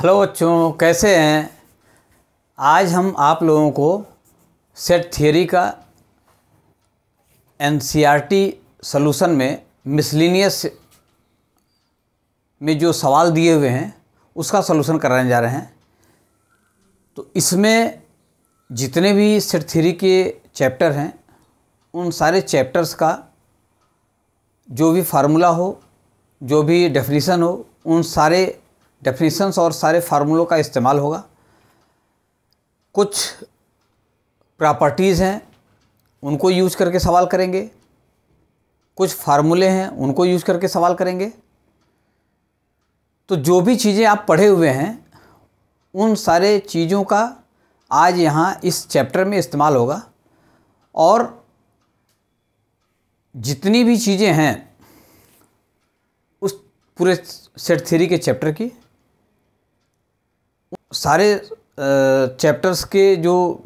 Hello बच्चों, कैसे हैं। आज हम आप लोगों को सेट थियरी का एनसीईआरटी सॉल्यूशन में मिसलिनियस में जो सवाल दिए हुए हैं उसका सॉल्यूशन कराने जा रहे हैं। तो इसमें जितने भी सेट थियरी के चैप्टर हैं उन सारे चैप्टर्स का जो भी फार्मूला हो, जो भी डेफिनेशन हो, उन सारे डेफिनेशंस और सारे फार्मूलों का इस्तेमाल होगा। कुछ प्रॉपर्टीज़ हैं उनको यूज़ करके सवाल करेंगे, कुछ फार्मूले हैं उनको यूज़ करके सवाल करेंगे। तो जो भी चीज़ें आप पढ़े हुए हैं उन सारे चीज़ों का आज यहाँ इस चैप्टर में इस्तेमाल होगा। और जितनी भी चीज़ें हैं उस पूरे सेट थ्योरी के चैप्टर की, सारे चैप्टर्स के जो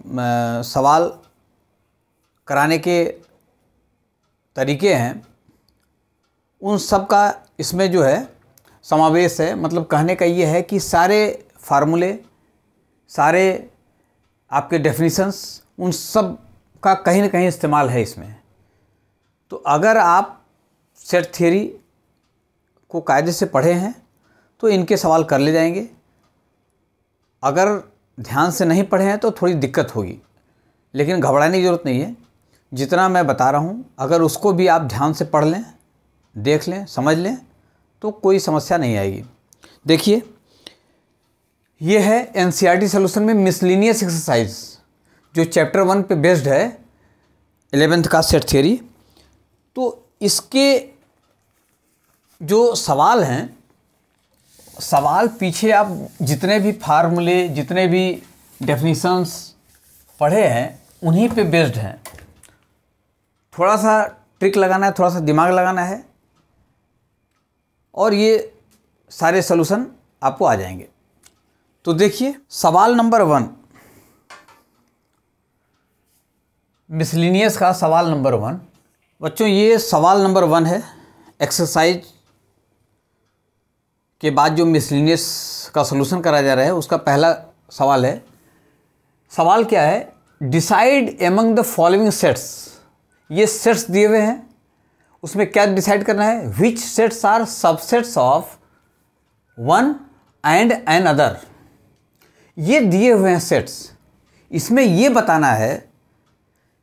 सवाल कराने के तरीके हैं उन सब का इसमें जो है समावेश है। मतलब कहने का ये है कि सारे फार्मूले, सारे आपके डेफिनेशंस, उन सब का कहीं ना कहीं इस्तेमाल है इसमें। तो अगर आप सेट थियरी को कायदे से पढ़े हैं तो इनके सवाल कर ले जाएंगे। अगर ध्यान से नहीं पढ़े हैं तो थोड़ी दिक्कत होगी, लेकिन घबराने की ज़रूरत नहीं है। जितना मैं बता रहा हूँ अगर उसको भी आप ध्यान से पढ़ लें, देख लें, समझ लें तो कोई समस्या नहीं आएगी। देखिए, ये है एनसीईआरटी सॉल्यूशन में मिसलिनियस एक्सरसाइज जो चैप्टर 1 पे बेस्ड है, 11th का सेट थियरी। तो इसके जो सवाल हैं, सवाल पीछे आप जितने भी फार्मूले, जितने भी डेफिनेशंस पढ़े हैं उन्हीं पे बेस्ड हैं। थोड़ा सा ट्रिक लगाना है, थोड़ा सा दिमाग लगाना है और ये सारे सॉल्यूशन आपको आ जाएंगे। तो देखिए, सवाल नंबर 1, मिसलिनियस का सवाल नंबर 1। बच्चों, ये सवाल नंबर 1 है। एक्सरसाइज के बाद जो मिसलिनियस का सॉल्यूशन कराया जा रहा है उसका पहला सवाल है। सवाल क्या है? Decide among the following sets. ये सेट्स दिए हुए हैं, उसमें क्या डिसाइड करना है? Which sets are subsets of one and another. ये दिए हुए हैं सेट्स, इसमें ये बताना है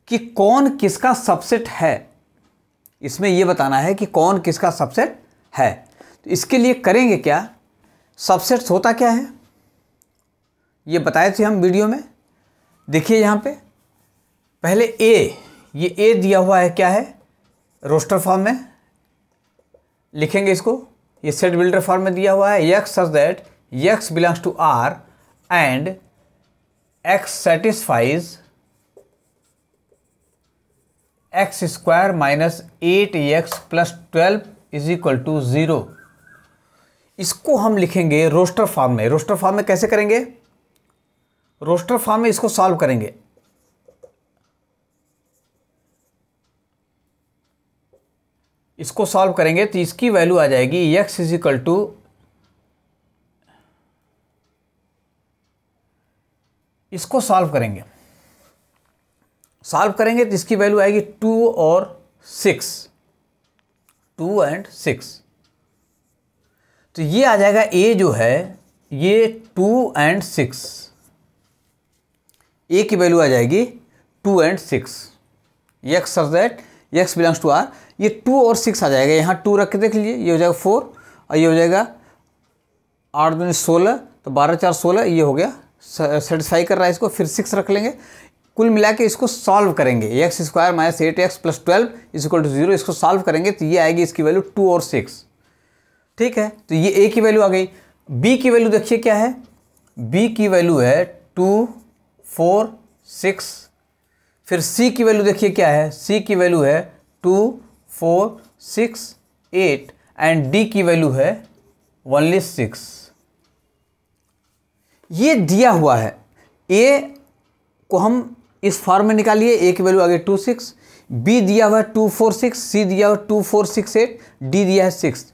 कि कौन किसका सबसेट है। इसमें ये बताना है कि कौन किसका सबसेट है। तो इसके लिए करेंगे क्या? सबसेट्स होता क्या है ये बताए थे हम वीडियो में। देखिए यहाँ पे पहले ए, ये ए दिया हुआ है, क्या है? रोस्टर फॉर्म में लिखेंगे इसको। ये सेट बिल्डर फॉर्म में दिया हुआ है। X such that x belongs to R and X satisfies X square minus 8x plus 12 is equal to 0। इसको हम लिखेंगे रोस्टर फॉर्म में। रोस्टर फॉर्म में कैसे करेंगे? रोस्टर फॉर्म में इसको सॉल्व करेंगे। इसको सॉल्व करेंगे तो इसकी वैल्यू आ जाएगी x इज इक्वल टू, इसको सॉल्व करेंगे तो इसकी वैल्यू आएगी 2 और 6, 2 and 6। तो ये आ जाएगा a जो है ये 2 and 6, a की वैल्यू आ जाएगी 2 and 6। x such that x belongs to r, ये 2 और 6 आ जाएगा। यहाँ 2 रख के देख लीजिए, ये हो जाएगा 4 और ये हो जाएगा 8 दूनी 16, तो 12 4 16, ये हो गया, सेटिस्फाई कर रहा है इसको। फिर 6 रख लेंगे, कुल मिला के इसको सॉल्व करेंगे। X square minus 8x plus 12 is equal to 0। इसको सॉल्व करेंगे तो ये आएगी इसकी वैल्यू 2 और 6। ठीक है, तो ये ए की वैल्यू आ गई। बी की वैल्यू देखिए क्या है? बी की वैल्यू है 2 4 6। फिर सी की वैल्यू देखिए क्या है? सी की वैल्यू है 2 4 6 8 एंड डी की वैल्यू है ओनली 6। ये दिया हुआ है। ए को हम इस फॉर्म में निकालिए, ए की वैल्यू आ गई 2 6, बी दिया हुआ है 2 4 6, सी दिया हुआ 2 4 6 8, डी दिया है 6।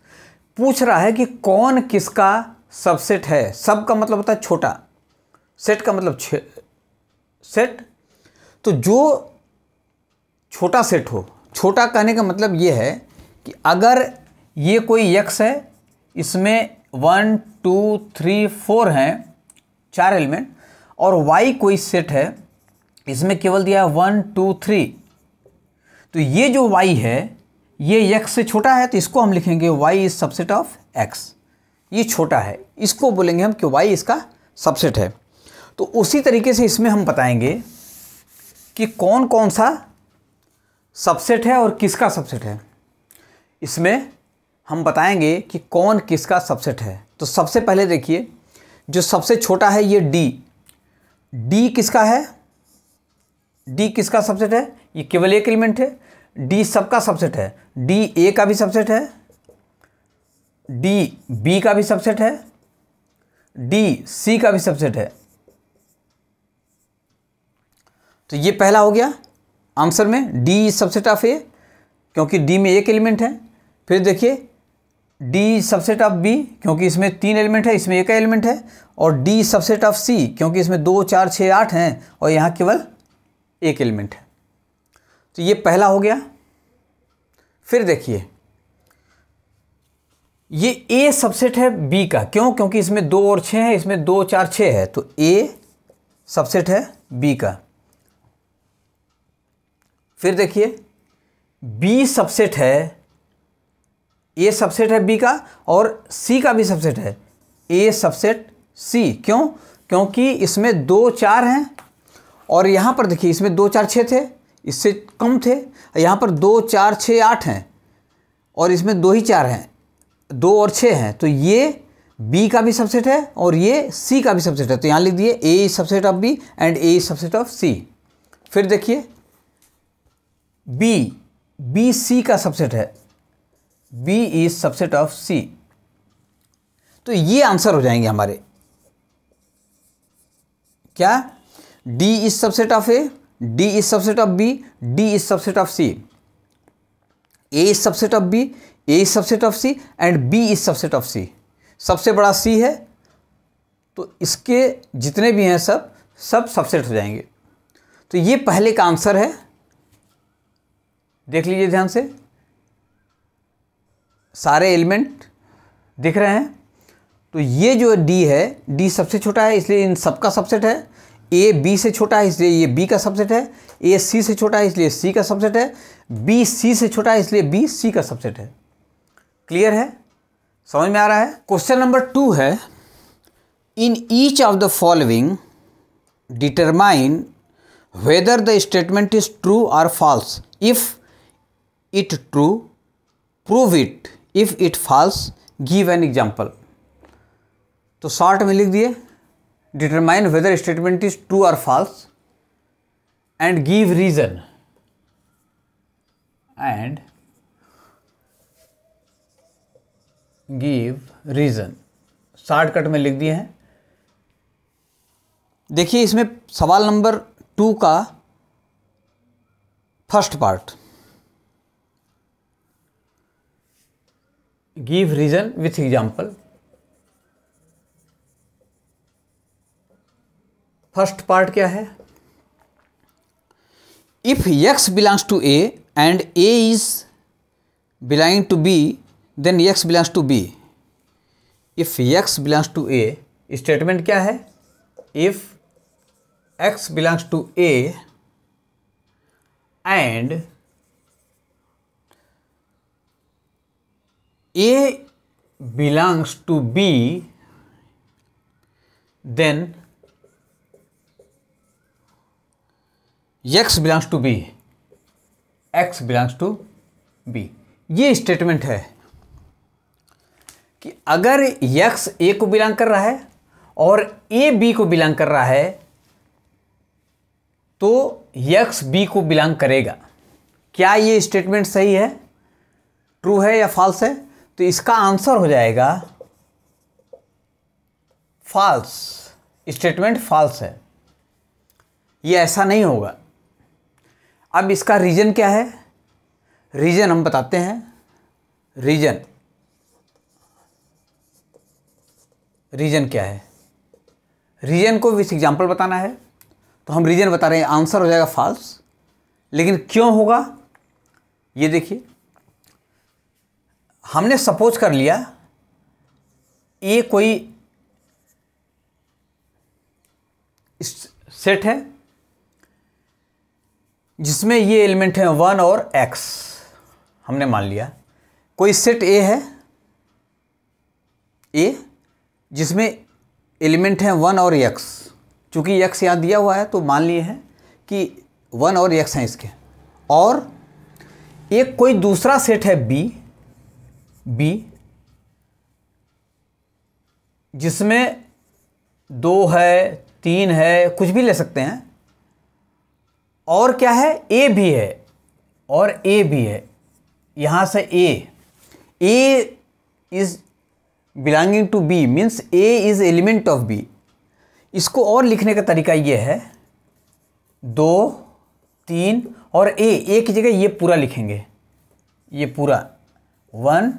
पूछ रहा है कि कौन किसका सबसेट है। सब का मतलब होता है छोटा, सेट का मतलब सेट। तो जो छोटा सेट हो, छोटा कहने का मतलब ये है कि अगर ये कोई x है, इसमें 1 2 3 4 हैं 4 एलिमेंट, और y कोई सेट है, इसमें केवल दिया है 1 2 3, तो ये जो y है ये x से छोटा है, तो इसको हम लिखेंगे y is subset of x। ये छोटा है, इसको बोलेंगे हम कि y इसका सबसेट है। तो उसी तरीके से इसमें हम बताएंगे कि कौन कौन सा सबसेट है और किसका सबसेट है। इसमें हम बताएंगे कि कौन किसका सबसेट है। तो सबसे पहले देखिए, जो सबसे छोटा है ये D किसका है? D किसका सबसेट है? ये केवल एक एलिमेंट है, D सबका सबसेट है। D A का भी सबसेट है, D B का भी सबसेट है, D C का भी सबसेट है। तो ये पहला हो गया आंसर में, D is subset of A, क्योंकि D में एक एलिमेंट है। फिर देखिए D सबसेट ऑफ B, क्योंकि इसमें 3 एलिमेंट है, इसमें एक एलिमेंट है। और D सबसेट ऑफ C, क्योंकि इसमें 2 4 6 8 हैं और यहाँ केवल एक एलिमेंट है। तो ये पहला हो गया। फिर देखिए ये A सबसेट है B का, क्यों? क्योंकि इसमें 2 और 6 है, इसमें 2 4 6 है, तो A सबसेट है B का। फिर देखिए B सबसेट है, A सबसेट है B का, और C का भी सबसेट है, A सबसेट C। क्यों? क्योंकि इसमें 2 4 हैं, और यहाँ पर देखिए इसमें 2 4 6 थे, इससे कम थे, यहाँ पर 2 4 6 8 हैं, और इसमें 2 ही 4 हैं, 2 और 6 हैं, तो ये B का भी सबसेट है और ये C का भी सबसेट है। तो यहाँ लिख दिए A is subset of B and A is subset of C। फिर देखिए B C का सबसेट है, B is subset of C। तो ये आंसर हो जाएंगे हमारे, क्या? D is subset of A, D is subset of B, D is subset of C, A is subset of B, A is subset of C and B is subset of C। सबसे बड़ा C है, तो इसके जितने भी हैं सब subset हो जाएंगे। तो ये पहले का आंसर है, देख लीजिए ध्यान से, सारे एलिमेंट दिख रहे हैं। तो ये जो D है, D सबसे छोटा है इसलिए इन सबका सबसेट है, A B से छोटा है इसलिए ये B का सबसेट है, A C से छोटा है इसलिए C का सबसेट है, B C से छोटा है इसलिए B C का सबसेट है। क्लियर है? समझ में आ रहा है? क्वेश्चन नंबर 2 है, in each of the following determine whether the statement is true और false. If it true prove it, if it false give an example. तो शॉर्ट में लिख दिए, determine whether statement is true और false and give reason, and give reason. Shortcut में लिख दिए हैं। देखिए इसमें सवाल नंबर 2 का first part, give reason with example. First part क्या है? If x belongs to A and A is belonging to B, then x belongs to B। If x belongs to A, statement क्या है? If x belongs to A and A belongs to B, then x belongs to B, x belongs to B। ये statement है कि अगर x A को belong कर रहा है और A B को बिलोंग कर रहा है, तो x B को बिलोंग करेगा। क्या ये स्टेटमेंट सही है, ट्रू है या फॉल्स है? तो इसका आंसर हो जाएगा फॉल्स। स्टेटमेंट फॉल्स है, ये ऐसा नहीं होगा। अब इसका रीजन क्या है? रीजन हम बताते हैं। रीजन रीजन क्या है, रीजन को विथ एग्जाम्पल बताना है, तो हम रीजन बता रहे हैं, आंसर हो जाएगा फॉल्स। लेकिन क्यों होगा ये देखिए, हमने सपोज कर लिया ये कोई सेट है जिसमें ये एलिमेंट है 1 और x, हमने मान लिया कोई सेट ए है ए जिसमें एलिमेंट हैं 1 और x, चूँकि x यहाँ दिया हुआ है तो मान लिए हैं कि 1 और x हैं इसके, और एक कोई दूसरा सेट है b जिसमें 2 है 3 है, कुछ भी ले सकते हैं, और क्या है a भी है और a भी है, यहाँ से a is belonging to b means a is element of b। इसको और लिखने का तरीका ये है 2 3 और a की जगह ये पूरा लिखेंगे, ये पूरा 1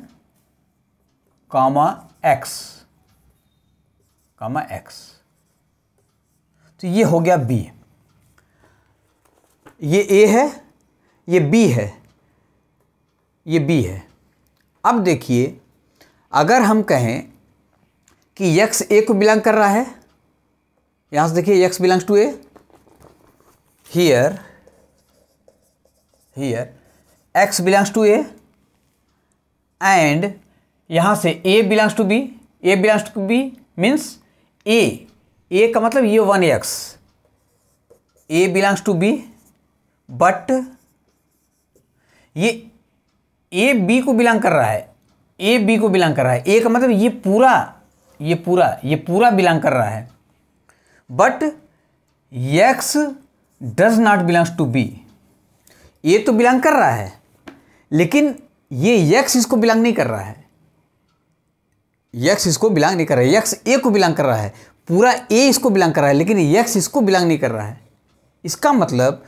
x, तो ये हो गया b, ये a है ये b है, ये b है। अब देखिए अगर हम कहें कि x a को बिलोंग कर रहा है, यहाँ से देखिए x belongs to a, here x belongs to a, and यहाँ से a belongs to b means a का मतलब ये 1x, a belongs to b, but ये a b को बिलोंग कर रहा है, a का मतलब ये पूरा बिलोंग कर रहा है, but x does not belongs to b। ये तो बिलोंग कर रहा है लेकिन ये x इसको बिलोंग नहीं कर रहा है, x a को बिलोंग कर रहा है, पूरा a इसको बिलोंग कर रहा है, लेकिन x इसको बिलोंग नहीं कर रहा है। इसका मतलब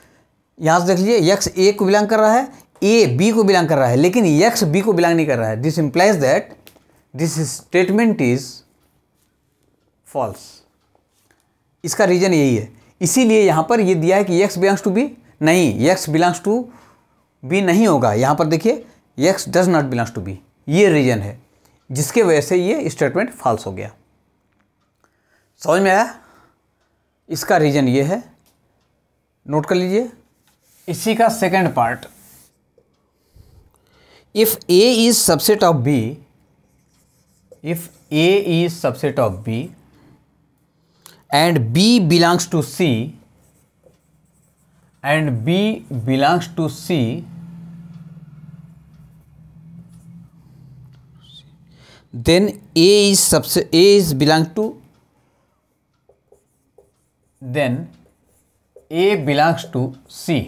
यहाँ से देख लीजिए x a को बिलोंग कर रहा है, a b को बिलोंग कर रहा है, लेकिन x b को बिलोंग नहीं कर रहा है। This implies that this statement is false. इसका रीजन यही है, इसीलिए यहाँ पर ये दिया है कि x बिलोंग्स टू b, नहीं x बिलोंग्स टू b नहीं होगा, यहाँ पर देखिए x does not belongs to b, ये रीजन है जिसके वजह से ये स्टेटमेंट फॉल्स हो गया। समझ में आया? इसका रीजन ये है, नोट कर लीजिए। इसी का second part, if a is subset of b, and b belongs to c, then a belongs to c।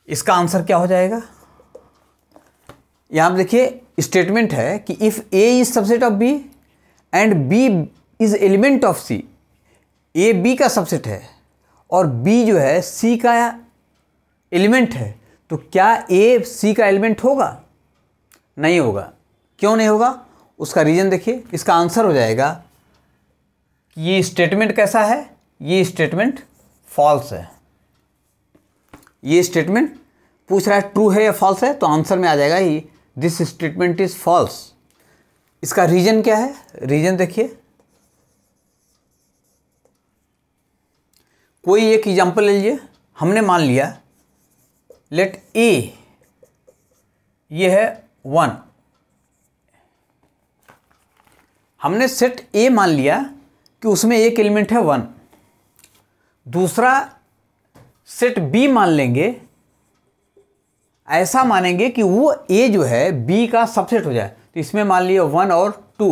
इसका आंसर क्या हो जाएगा? यहां देखिए स्टेटमेंट है कि if a is subset of b and b is element of c, a b का subset है और b जो है c का एलिमेंट है, तो क्या a c का एलिमेंट होगा? नहीं होगा। क्यों नहीं होगा? उसका रीजन देखिए। इसका आंसर हो जाएगा कि ये स्टेटमेंट कैसा है, ये स्टेटमेंट फॉल्स है। ये स्टेटमेंट पूछ रहा है ट्रू है या फॉल्स है, तो आंसर में आ जाएगा ही दिस स्टेटमेंट इज फॉल्स। इसका रीजन क्या है? रीजन देखिए, कोई एक एग्जांपल ले लीजिए। हमने मान लिया लेट a ये है 1, हमने सेट a मान लिया कि उसमें एक एलिमेंट है 1, दूसरा सेट b मान लेंगे, ऐसा मानेंगे कि वो a जो है b का सबसेट हो जाए, तो इसमें मान लिया 1 और 2,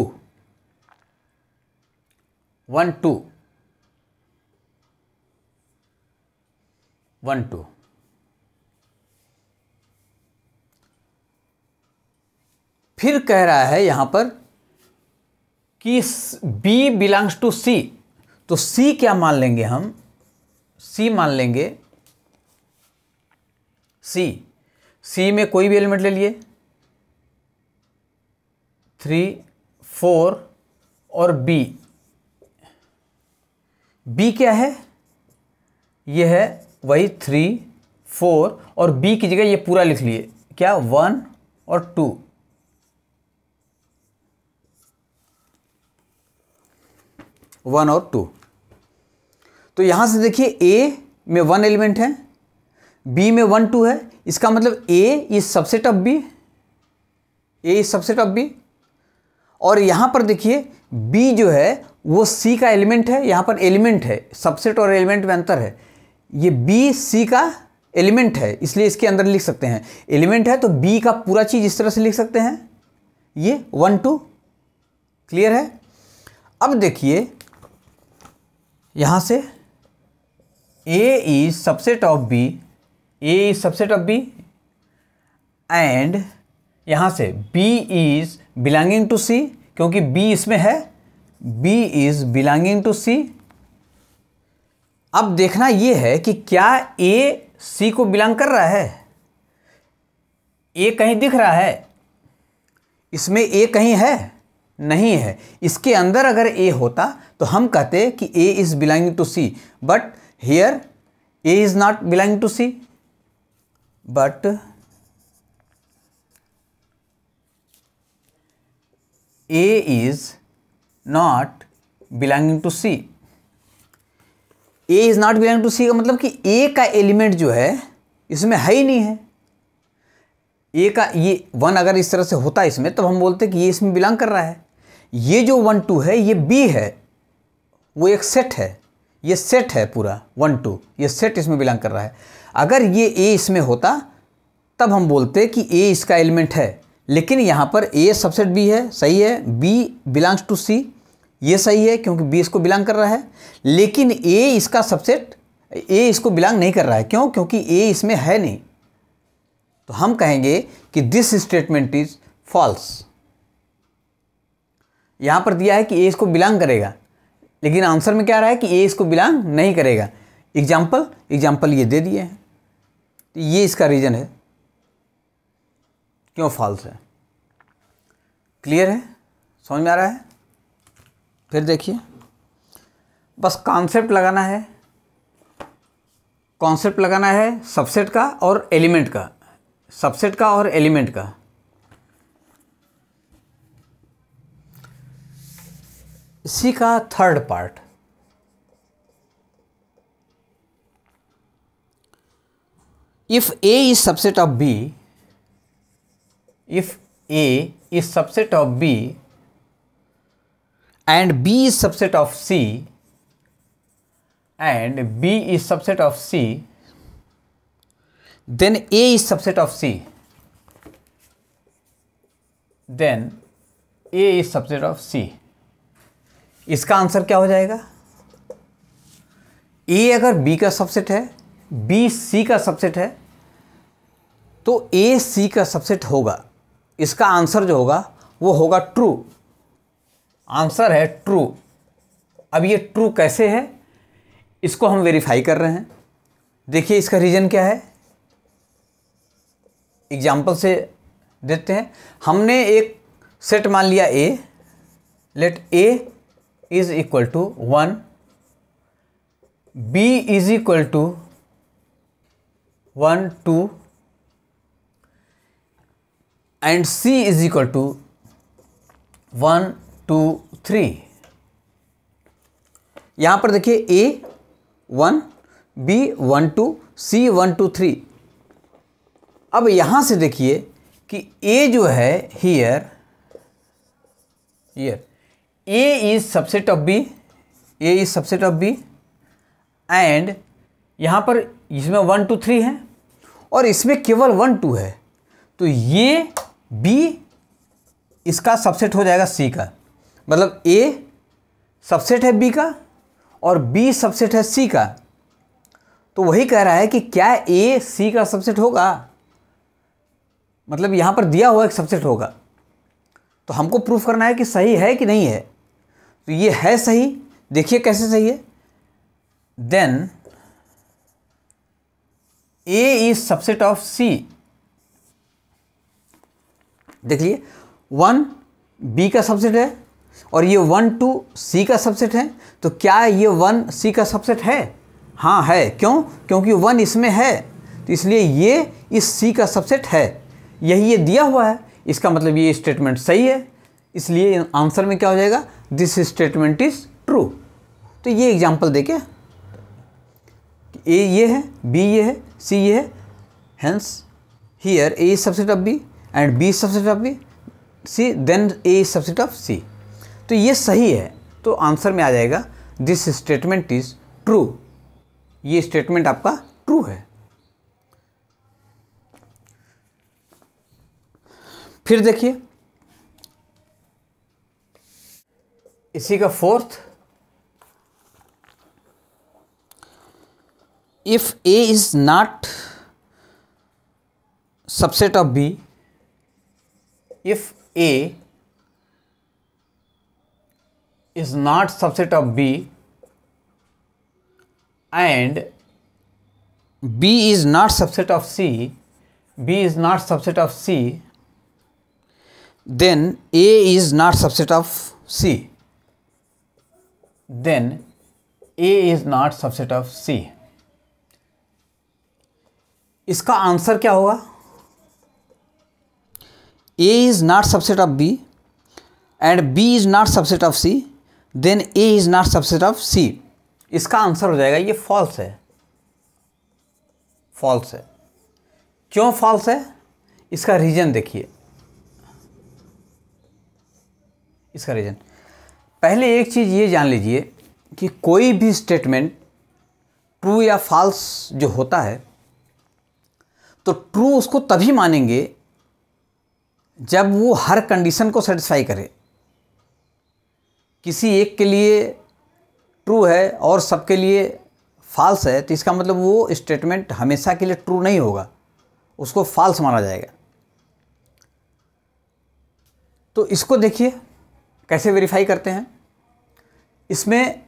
1 2 1 2, फिर कह रहा है यहां पर कि b बिलोंग्स टू c, तो c क्या मान लेंगे हम? c मान लेंगे c में कोई भी एलिमेंट ले लिए 3 4 और बी क्या है, ये है वही 3 4 और बी की जगह ये पूरा लिख लिए, क्या 1 और 2। तो यहां से देखिए ए में 1 एलिमेंट है, बी में 1 2 है, इसका मतलब ए इज सबसेट ऑफ बी, और यहां पर देखिए बी जो है वो सी का एलिमेंट है, यहां पर एलिमेंट है, सबसेट और एलिमेंट में अंतर है, ये बी सी का एलिमेंट है, इसलिए इसके अंदर लिख सकते हैं एलिमेंट है, तो बी का पूरा चीज इस तरह से लिख सकते हैं, ये 1 2। क्लियर है। अब देखिए यहां से A is subset of B, and यहां से B is belonging to C, क्योंकि बी इसमें है, B is belonging to C. अब देखना यह है कि क्या ए सी को बिलोंग कर रहा है, ए कहीं दिख रहा है, इसमें ए कहीं है, नहीं है। इसके अंदर अगर ए होता तो हम कहते कि A is belonging to C, but here A is not belonging to C, but A is not belonging to C. A is not belonging to C का मतलब कि ए का एलिमेंट जो है इसमें है ही नहीं है। ए का ये 1 अगर इस तरह से होता इसमें, तब हम बोलते कि ये इसमें बिलोंग कर रहा है। ये जो 1 2 है ये बी है, वो एक सेट है, ये सेट है पूरा 1 2, ये सेट इसमें बिलोंग कर रहा है। अगर ये ए इसमें होता तब हम बोलते कि ए इसका एलिमेंट है, लेकिन यहाँ पर ए सबसेट बी है, सही है, बी बिलोंग्स टू सी, ये सही है क्योंकि बी इसको बिलोंग कर रहा है, लेकिन ए इसका सबसेट, ए इसको बिलोंग नहीं कर रहा है। क्यों? क्योंकि ए इसमें है नहीं। तो हम कहेंगे कि दिस स्टेटमेंट इज फॉल्स। यहां पर दिया है कि ए इसको बिलोंग करेगा, लेकिन आंसर में क्या रहा है कि ए इसको बिलोंग नहीं करेगा। एग्जाम्पल ये दे दिए हैं, तो ये इसका रीजन है क्यों फॉल्स है। क्लियर है? समझ में आ रहा है? फिर देखिए, बस कॉन्सेप्ट लगाना है सबसेट का और एलिमेंट का, सबसेट का और एलिमेंट का। इसी का third part, if A is subset of B, if A is subset of B and B is subset of C and B is subset of C, then A is subset of C, then A is subset of C। इसका answer क्या हो जाएगा? A अगर B का subset है, B C का subset है, तो A C का सबसेट होगा। इसका आंसर जो होगा वो होगा ट्रू। आंसर है ट्रू। अब ये ट्रू कैसे है, इसको हम वेरीफाई कर रहे हैं। देखिए इसका रीजन क्या है, एग्जाम्पल से देते हैं। हमने एक सेट मान लिया A, let A is equal to 1, B is equal to 1 2 and C is equal to 1 2 3। यहां पर देखिए A 1, B 1 2, C 1 2 3। अब यहां से देखिए कि A जो है here A is subset of B, and यहां पर इसमें 1 2 3 है और इसमें केवल 1 2 है, तो ये B इसका सबसेट हो जाएगा C का। मतलब A सबसेट है B का और B सबसेट है C का। तो वही कह रहा है कि क्या A C का सबसेट होगा, मतलब यहां पर दिया हुआ एक सबसेट होगा। तो हमको प्रूफ करना है कि सही है कि नहीं है। तो ये है सही। देखिए कैसे सही है। Then A is subset of C। देख लिए 1 B का सबसेट है, और ये 1 2 C का सबसेट है, तो क्या ये 1 C का सबसेट है? हाँ है। क्यों? क्योंकि 1 इसमें है, तो इसलिए ये इस C का सबसेट है। यही ये दिया हुआ है, इसका मतलब ये स्टेटमेंट सही है, इसलिए आंसर में क्या हो जाएगा? This statement is true. तो ये एग्जाम्पल देके ए ये है, बी ये है, सी ये है, hence here A is subset of B and B is subset of B C, then A is subset of C. तो ये सही है, तो आंसर में आ जाएगा दिस स्टेटमेंट इज ट्रू। ये स्टेटमेंट आपका ट्रू है। फिर देखिए इसी का fourth, if A is not subset of B, if A is not subset of B and B is not subset of C, B is not subset of C, then A is not subset of C, then A is not subset of C। इसका answer क्या होगा? A is not subset of B and B is not subset of C, then A is not subset of C। इसका answer हो जाएगा ये false है, false है। क्यों फॉल्स है? इसका रीजन देखिए, इसका रीजन पहले एक चीज़ ये जान लीजिए कि कोई भी स्टेटमेंट ट्रू या फॉल्स जो होता है, तो ट्रू उसको तभी मानेंगे जब वो हर कंडीशन को सेटिस्फाई करे। किसी एक के लिए ट्रू है और सबके लिए फॉल्स है, तो इसका मतलब वो स्टेटमेंट हमेशा के लिए ट्रू नहीं होगा, उसको फॉल्स माना जाएगा। तो इसको देखिए कैसे वेरीफाई करते हैं। इसमें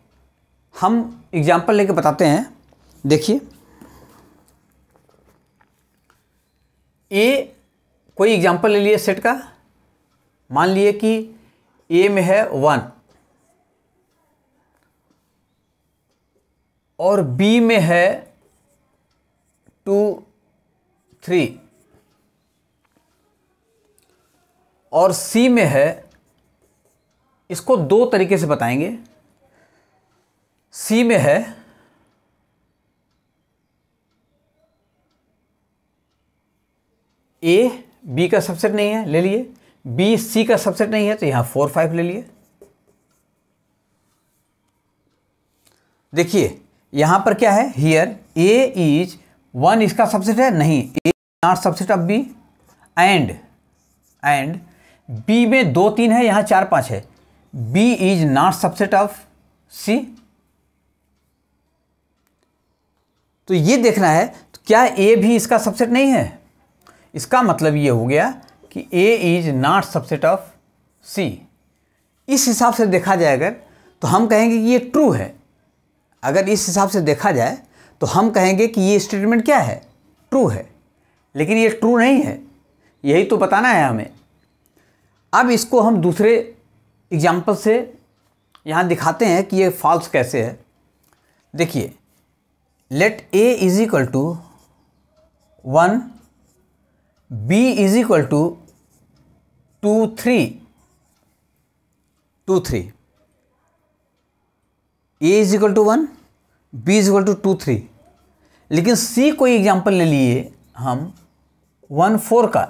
हम एग्जाम्पल लेके बताते हैं। देखिए ए, कोई एग्जाम्पल ले लिए सेट का, मान लिए कि ए में है 1 और बी में है 2 3 और सी में है, इसको दो तरीके से बताएंगे। सी में है ए बी का सबसेट नहीं है, ले लिए। बी सी का सबसेट नहीं है, तो यहां 4 5 ले लिए। देखिए यहां पर क्या है, हियर ए इज 1 इसका सबसेट है नहीं, A not subset of B and B में 2 3 है, यहां 4 5 है, B is not subset of C. तो ये देखना है तो क्या ए भी इसका सबसेट नहीं है। इसका मतलब ये हो गया कि A is not subset of सी। इस हिसाब से देखा जाए अगर, तो हम कहेंगे कि ये ट्रू है। अगर इस हिसाब से देखा जाए तो हम कहेंगे कि ये स्टेटमेंट क्या है, ट्रू है। लेकिन ये ट्रू नहीं है, यही तो बताना है हमें। अब इसको हम दूसरे एग्जाम्पल से यहाँ दिखाते हैं कि ये फॉल्स कैसे है। देखिए let A is equal to 1, B is equal to 2 3 2 3, A is equal to 1, B is equal to 2 3। लेकिन सी कोई एग्जाम्पल ले लिए हम 1 4 का।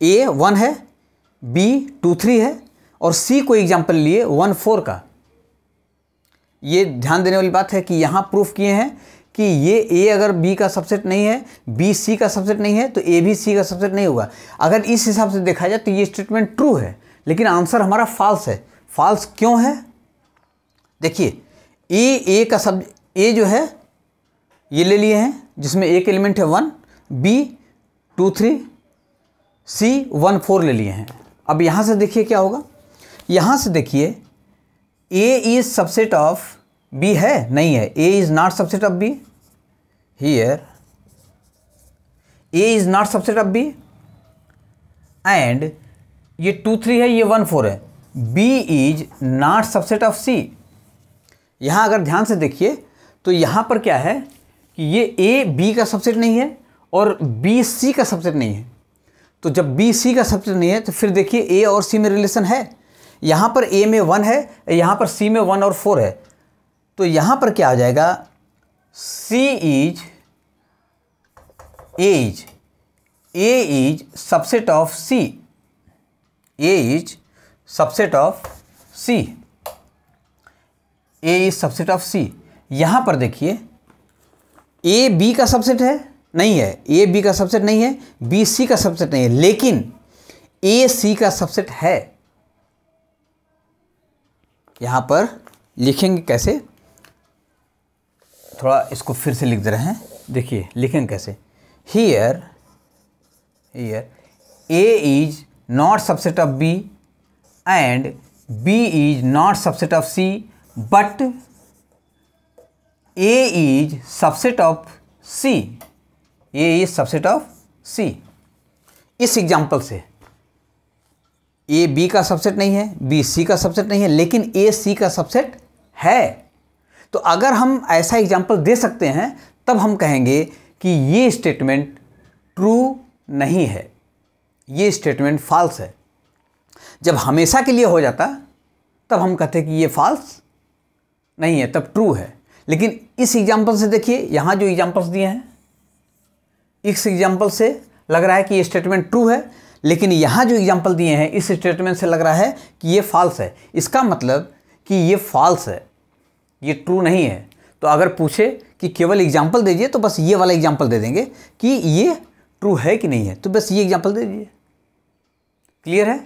ए 1 है, बी 2 3 है और सी कोई एग्जाम्पल लिए 1 4 का। ये ध्यान देने वाली बात है कि यहाँ प्रूफ किए हैं कि ये ए अगर बी का सबसेट नहीं है, बी सी का सबसेट नहीं है, तो ए भी सी का सबसेट नहीं होगा। अगर इस हिसाब से देखा जाए तो ये स्टेटमेंट ट्रू है, लेकिन आंसर हमारा फॉल्स है। फॉल्स क्यों है? देखिए ए का सब ए जो है ये ले लिए हैं, जिसमें एक एलिमेंट है 1, बी 2 3, सी 1 4 ले लिए हैं। अब यहाँ से देखिए क्या होगा। यहाँ से देखिए A is subset of B है, नहीं है, A is not subset of B. Here A is not subset of B and ये 2 3 है, ये 1 4 है। B is not subset of C। यहाँ अगर ध्यान से देखिए तो यहाँ पर क्या है कि ये A B का सबसेट नहीं है और B C का सबसेट नहीं है। तो जब B C का सबसेट नहीं है तो फिर देखिए A और C में रिलेशन है। यहाँ पर A में 1 है, यहाँ पर C में 1 और 4 है। तो यहाँ पर क्या आ जाएगा, A is subset of C। A is subset of C। A is subset of C। यहाँ पर देखिए A B का सबसेट है, नहीं है, A B का सबसेट नहीं है, B C का सबसेट नहीं है, लेकिन A C का सबसेट है। यहाँ पर लिखेंगे कैसे, थोड़ा इसको फिर से लिख दे रहे हैं, देखिए लिखेंगे कैसे। Here A is not subset of B and B is not subset of C, but A is subset of C। A is subset of C। इस एग्जाम्पल से A B का सबसेट नहीं है, B C का subset नहीं है, लेकिन A C का सबसेट है। तो अगर हम ऐसा एग्जाम्पल दे सकते हैं तब हम कहेंगे कि ये स्टेटमेंट ट्रू नहीं है, ये स्टेटमेंट फॉल्स है। जब हमेशा के लिए हो जाता तब हम कहते हैं कि ये फॉल्स नहीं है, तब ट्रू है। लेकिन इस एग्जाम्पल से देखिए, यहाँ जो एग्जाम्पल्स दिए हैं, इस एग्जाम्पल से लग रहा है कि ये स्टेटमेंट ट्रू है, लेकिन यहाँ जो एग्जाम्पल दिए हैं इस स्टेटमेंट से लग रहा है कि ये फॉल्स है। इसका मतलब कि ये फॉल्स है, ये ट्रू नहीं है। तो अगर पूछे कि केवल एग्जाम्पल दीजिए तो बस ये वाला एग्जाम्पल दे देंगे कि ये ट्रू है कि नहीं है, तो बस ये एग्जाम्पल दे दीजिए। क्लियर है?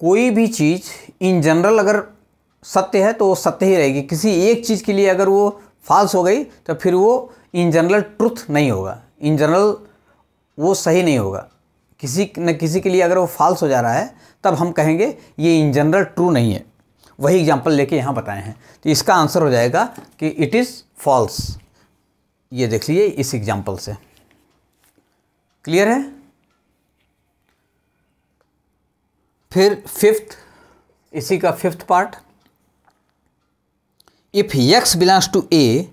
कोई भी चीज़ इन जनरल अगर सत्य है तो वो सत्य ही रहेगी। किसी एक चीज़ के लिए अगर वो फॉल्स हो गई तो फिर वो इन जनरल ट्रुथ नहीं होगा, इन जनरल वो सही नहीं होगा। किसी न किसी के लिए अगर वो फॉल्स हो जा रहा है तब हम कहेंगे ये इन जनरल ट्रू नहीं है। वही एग्जाम्पल लेके यहाँ बताए हैं। तो इसका आंसर हो जाएगा कि इट इज़ फॉल्स। ये देख लीजिए इस एग्जाम्पल से। क्लियर है? फिर फिफ्थ, इसी का fifth part, if x belongs to A,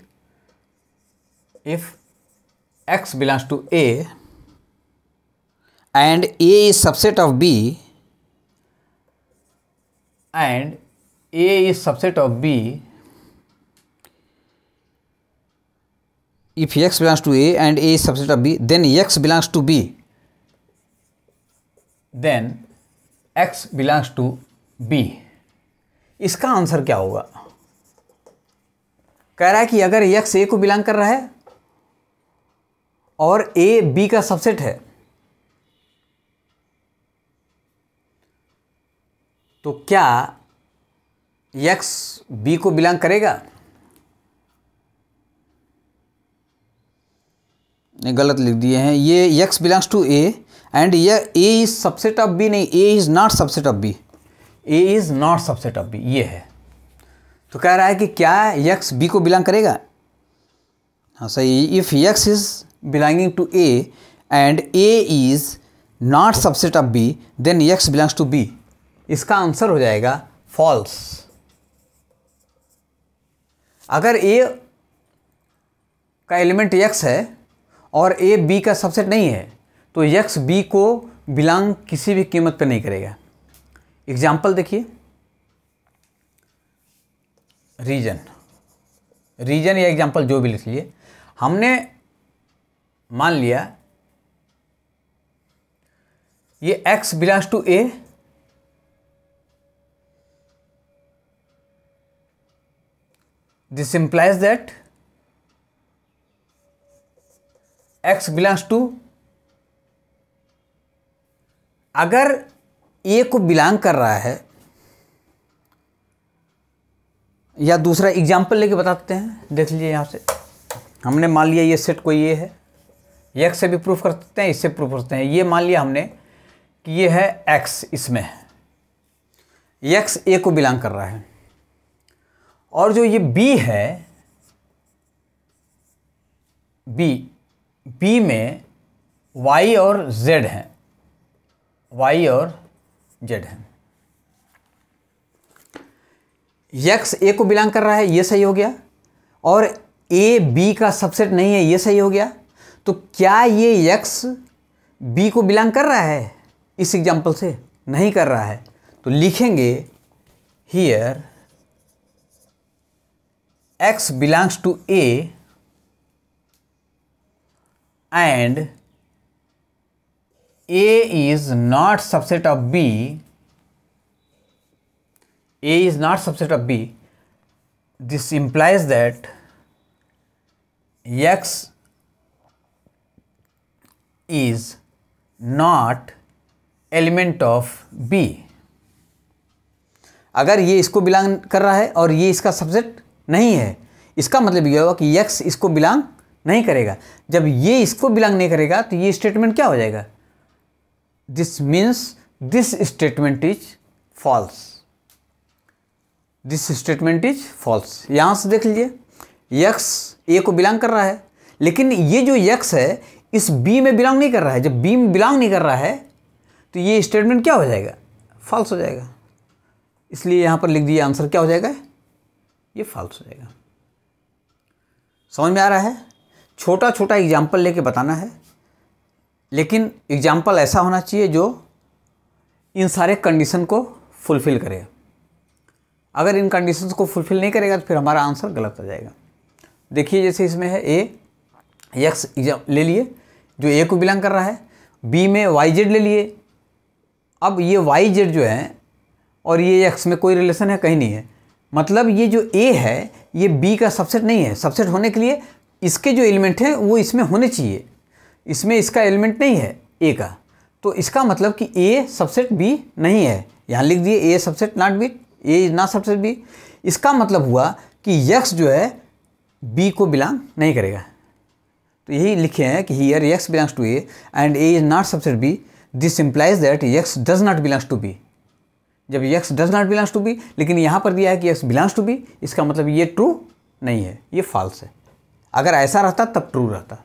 if x belongs to A and A is subset of B and A is subset of B, if x belongs to A and A is subset of B, then x belongs to B, then x belongs to B। इसका answer क्या होगा? कह रहा है कि अगर x A को belong कर रहा है और A B का सबसेट है तो क्या x B को बिलोंग करेगा? गलत लिख दिए हैं, ये x belongs to A and ये A is subset of B, नहीं, A is not subset of B, A is not subset of B, ये है। तो कह रहा है कि क्या x B को बिलोंग करेगा? हाँ सही। If x is belonging to A and A is not subset of B, then x belongs to B। इसका आंसर हो जाएगा फॉल्स। अगर A का एलिमेंट x है और A B का सबसेट नहीं है तो x B को बिलोंग किसी भी कीमत पर नहीं करेगा। एग्जाम्पल देखिए, रीजन या एग्जाम्पल जो भी लिख लीजिए। हमने मान लिया ये x belongs to A, this implies that x belongs to, अगर A को बिलोंग कर रहा है, या दूसरा एग्जाम्पल लेके बताते हैं, देख लीजिए यहाँ से। हमने मान लिया ये सेट कोई ये है, x से भी प्रूफ कर सकते हैं, इससे प्रूफ कर सकते हैं। ये मान लिया हमने कि ये है x, इसमें x A को बिलोंग कर रहा है और जो ये B है, B में y और z हैं, y और जेड है। यक्स ए को बिलोंग कर रहा है, ये सही हो गया, और ए बी का सबसेट नहीं है, ये सही हो गया। तो क्या ये यक्स बी को बिलोंग कर रहा है? इस एग्जाम्पल से नहीं कर रहा है, तो लिखेंगे here x belongs to A and A is not subset of B, A is not subset of B. This implies that X is not element of B. अगर ये इसको बिलोंग कर रहा है और ये इसका सबसेट नहीं है, इसका मतलब ये होगा कि X इसको बिलोंग नहीं करेगा। जब ये इसको बिलोंग नहीं करेगा तो ये स्टेटमेंट क्या हो जाएगा? This means this statement is false. This statement is false. यहाँ से देख लीजिए यक्स ए को बिलोंग कर रहा है, लेकिन ये जो यक्स है इस बी में बिलोंग नहीं कर रहा है। जब बी में बिलोंग नहीं कर रहा है तो ये स्टेटमेंट क्या हो जाएगा? फॉल्स हो जाएगा। इसलिए यहाँ पर लिख दिए आंसर क्या हो जाएगा? ये फॉल्स हो जाएगा। समझ में आ रहा है? छोटा छोटा एग्जाम्पल लेके बताना है, लेकिन एग्जाम्पल ऐसा होना चाहिए जो इन सारे कंडीशन को फुलफिल करे। अगर इन कंडीशंस को फुलफिल नहीं करेगा तो फिर हमारा आंसर गलत हो जाएगा। देखिए जैसे इसमें है ए एक्स ले लिए जो ए को बिलोंग कर रहा है, बी में वाई जेड ले लिए। अब ये वाई जेड जो है और ये एक्स में कोई रिलेशन है? कहीं नहीं है। मतलब ये जो ए है ये बी का सबसेट नहीं है। सबसेट होने के लिए इसके जो एलिमेंट हैं वो इसमें होने चाहिए, इसमें इसका एलिमेंट नहीं है ए का। तो इसका मतलब कि ए सबसेट बी नहीं है। यहाँ लिख दिए A subset not B, A is not subset B. इसका मतलब हुआ कि यक्स जो है बी को बिलोंग नहीं करेगा। तो यही लिखे हैं कि here x belongs to A and A is not subset B. This implies that x does not belongs to B. जब x does not belongs to B, लेकिन यहाँ पर दिया है कि यक्स बिलोंग्स टू बी, इसका मतलब ये ट्रू नहीं है, ये फॉल्स है। अगर ऐसा रहता तब ट्रू रहता।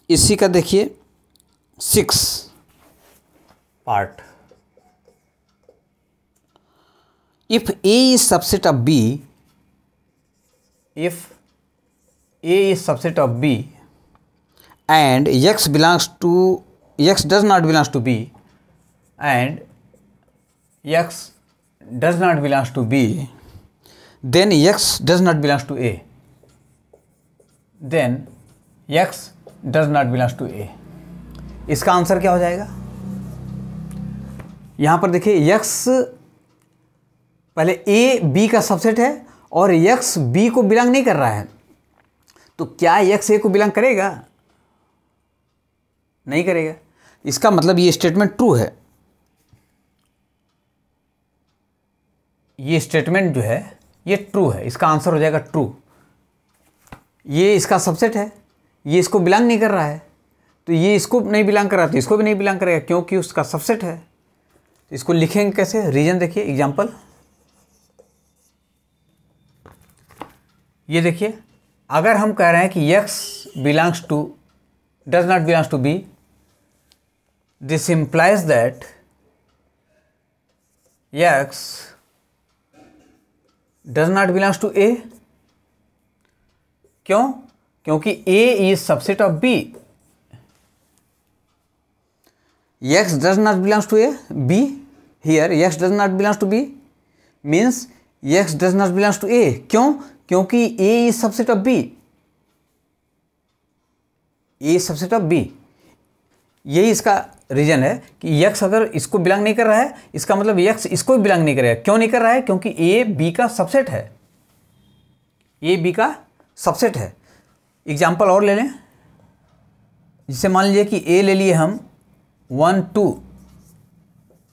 इसी का देखिए 6 part. If A is subset of B, if A is subset of B and x belongs to, x does not belongs to B and x does not belongs to B, then x does not belongs to A, then x does not belongs to A. इसका answer क्या हो जाएगा? यहां पर देखिए x पहले A B का subset है और यक्स बी को बिलोंग नहीं कर रहा है, तो क्या यक्स ए को बिलोंग करेगा? नहीं करेगा। इसका मतलब ये स्टेटमेंट ट्रू है। ये स्टेटमेंट जो है ये ट्रू है। इसका आंसर हो जाएगा ट्रू। ये इसका सबसेट है, ये इसको बिलोंग नहीं कर रहा है, तो ये इसको नहीं बिलोंग कर रहा तो इसको भी नहीं बिलोंग करेगा क्योंकि उसका सबसेट है। तो इसको लिखेंगे कैसे? रीजन देखिए, एग्जांपल ये देखिए, अगर हम कह रहे हैं कि x belongs to does not belongs to B, this implies that x does not belongs to A. क्यों? क्योंकि A is subset of B। X does not belongs to A, B. Here X does not belongs to B means X does not belongs to A. क्यों? क्योंकि A is subset of B. A is subset of B. यही इसका reason है कि X अगर इसको belong नहीं कर रहा है, इसका मतलब X इसको भी बिलोंग नहीं करेगा। क्यों नहीं कर रहा है? क्योंकि A B का सबसेट है। A B का सबसेट है। एग्जाम्पल और ले लें, जिससे मान लीजिए कि ए ले लिए हम 1 2,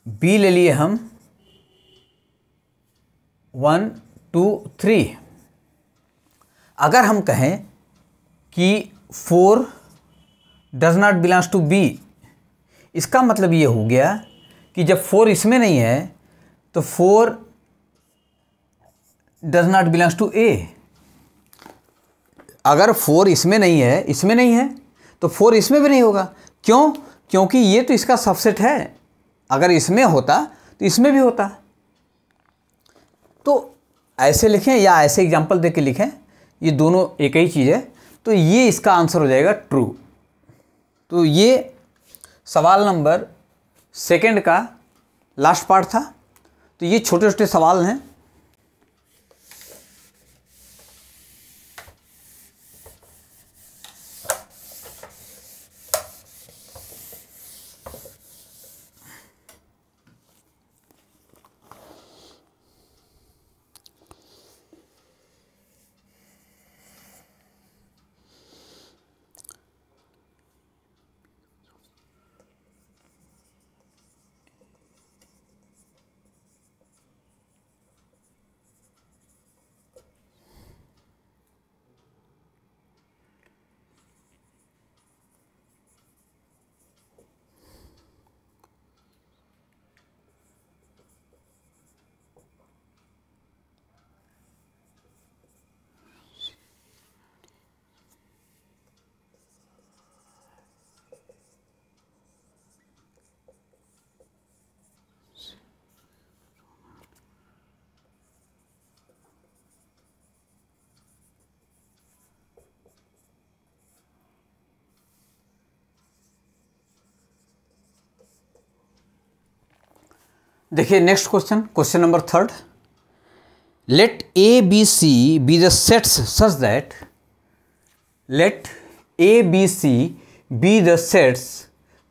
बी ले लिए हम 1 2 3। अगर हम कहें कि 4 does not belongs to B, इसका मतलब ये हो गया कि जब 4 इसमें नहीं है तो 4 डज नॉट बिलोंग्स टू ए। अगर 4 इसमें नहीं है तो 4 इसमें भी नहीं होगा। क्यों? क्योंकि ये तो इसका सबसेट है। अगर इसमें होता तो इसमें भी होता। तो ऐसे लिखें या ऐसे एग्जाम्पल दे के लिखें, ये दोनों एक ही चीज़ है। तो ये इसका आंसर हो जाएगा ट्रू। तो ये सवाल नंबर 2 का लास्ट पार्ट था। तो ये छोटे छोटे सवाल हैं। देखिए next question number 3। Let A B C be the sets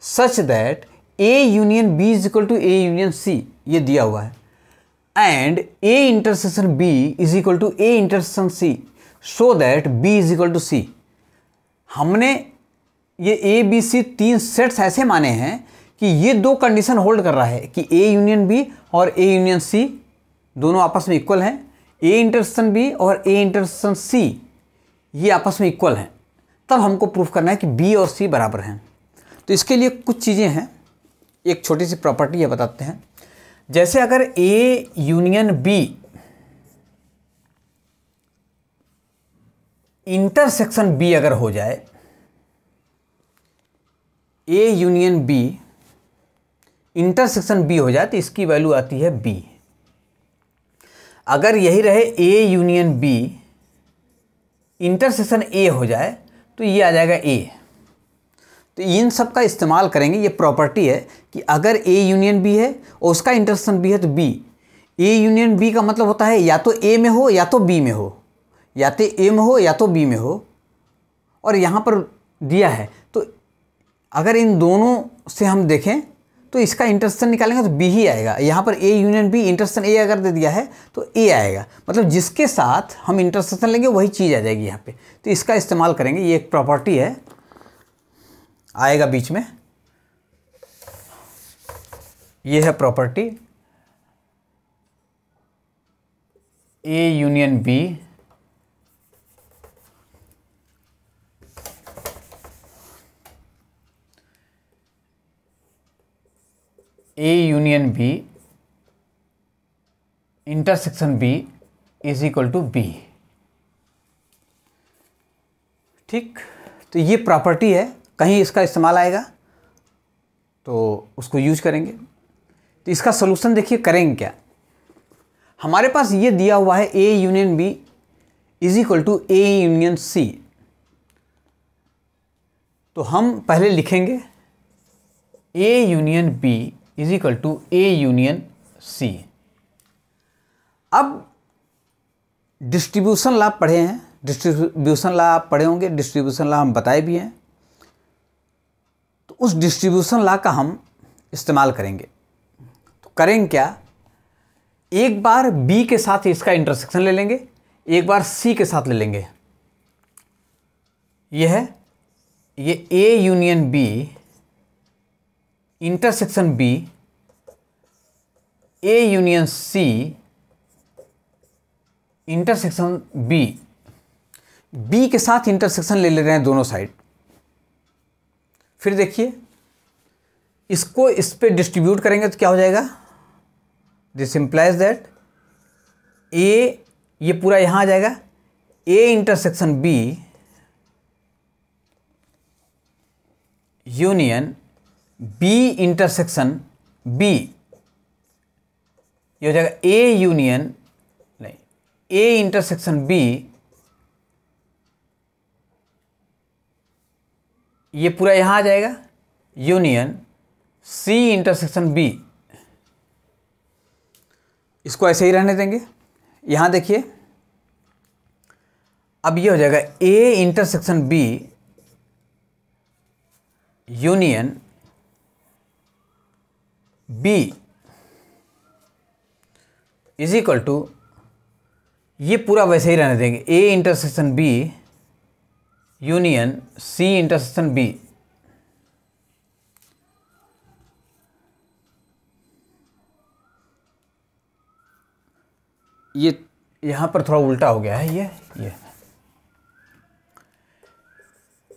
such that A union B is equal to A union C, ये दिया हुआ है, and A intersection B is equal to A intersection C so that B is equal to C. हमने ये ए B सी 3 sets ऐसे माने हैं कि ये 2 कंडीशन होल्ड कर रहा है कि ए यूनियन बी और ए यूनियन सी दोनों आपस में इक्वल हैं। ए इंटरसेक्शन बी और ए इंटरसेक्शन सी ये आपस में इक्वल हैं। तब हमको प्रूफ करना है कि बी और सी बराबर हैं। तो इसके लिए कुछ चीज़ें हैं, एक छोटी सी प्रॉपर्टी है, बताते हैं। जैसे अगर A union B intersection B अगर हो जाए, A union B intersection B हो जाए तो इसकी वैल्यू आती है बी। अगर यही रहे A union B intersection A हो जाए तो ये आ जाएगा ए। तो इन सब का इस्तेमाल करेंगे। ये प्रॉपर्टी है कि अगर ए यूनियन बी है और उसका इंटरसेक्शन बी है तो बी। ए यूनियन बी का मतलब होता है या तो ए में हो या तो बी में हो, या तो ए में हो या तो बी में हो। और यहाँ पर दिया है तो अगर इन दोनों से हम देखें तो इसका इंटरसेक्शन निकालेंगे तो बी ही आएगा। यहाँ पर A union B intersection A अगर दे दिया है तो ए आएगा। मतलब जिसके साथ हम इंटरसेक्शन लेंगे वही चीज़ आ जाएगी यहाँ पे। तो इसका इस्तेमाल करेंगे। ये एक प्रॉपर्टी है, आएगा बीच में। ये है property A union B A union B intersection B is equal to B. ठीक, तो ये प्रॉपर्टी है, कहीं इसका इस्तेमाल आएगा तो उसको यूज करेंगे। तो इसका सलूशन देखिए करेंगे क्या। हमारे पास ये दिया हुआ है A union B is equal to A union C. तो हम पहले लिखेंगे A union B is equal to A union C. अब डिस्ट्रीब्यूशन लॉ पढ़े हैं, डिस्ट्रीब्यूशन लॉ आप पढ़े होंगे, डिस्ट्रीब्यूशन लॉ हम बताए भी हैं। तो उस डिस्ट्रीब्यूशन लॉ का हम इस्तेमाल करेंगे। तो करेंगे क्या, एक बार बी के साथ इसका इंटरसेक्शन ले लेंगे, एक बार सी के साथ ले लेंगे। यह है ये A union B intersection B A union C intersection B. B के साथ इंटरसेक्शन ले रहे हैं दोनों साइड। फिर देखिए इसको इस पे डिस्ट्रीब्यूट करेंगे तो क्या हो जाएगा, दिस इम्प्लाइज दैट ए, ये पूरा यहाँ आ जाएगा, A intersection B union B intersection B, ये हो जाएगा ए यूनियन, नहीं, ए इंटरसेक्शन बी, ये पूरा यहाँ आ जाएगा, यूनियन सी इंटरसेक्शन बी। इसको ऐसे ही रहने देंगे। यहाँ देखिए, अब ये हो जाएगा A intersection B union B is equal to, ये पूरा वैसे ही रहने देंगे, A intersection B union C intersection B. ये यहाँ पर थोड़ा उल्टा हो गया है, ये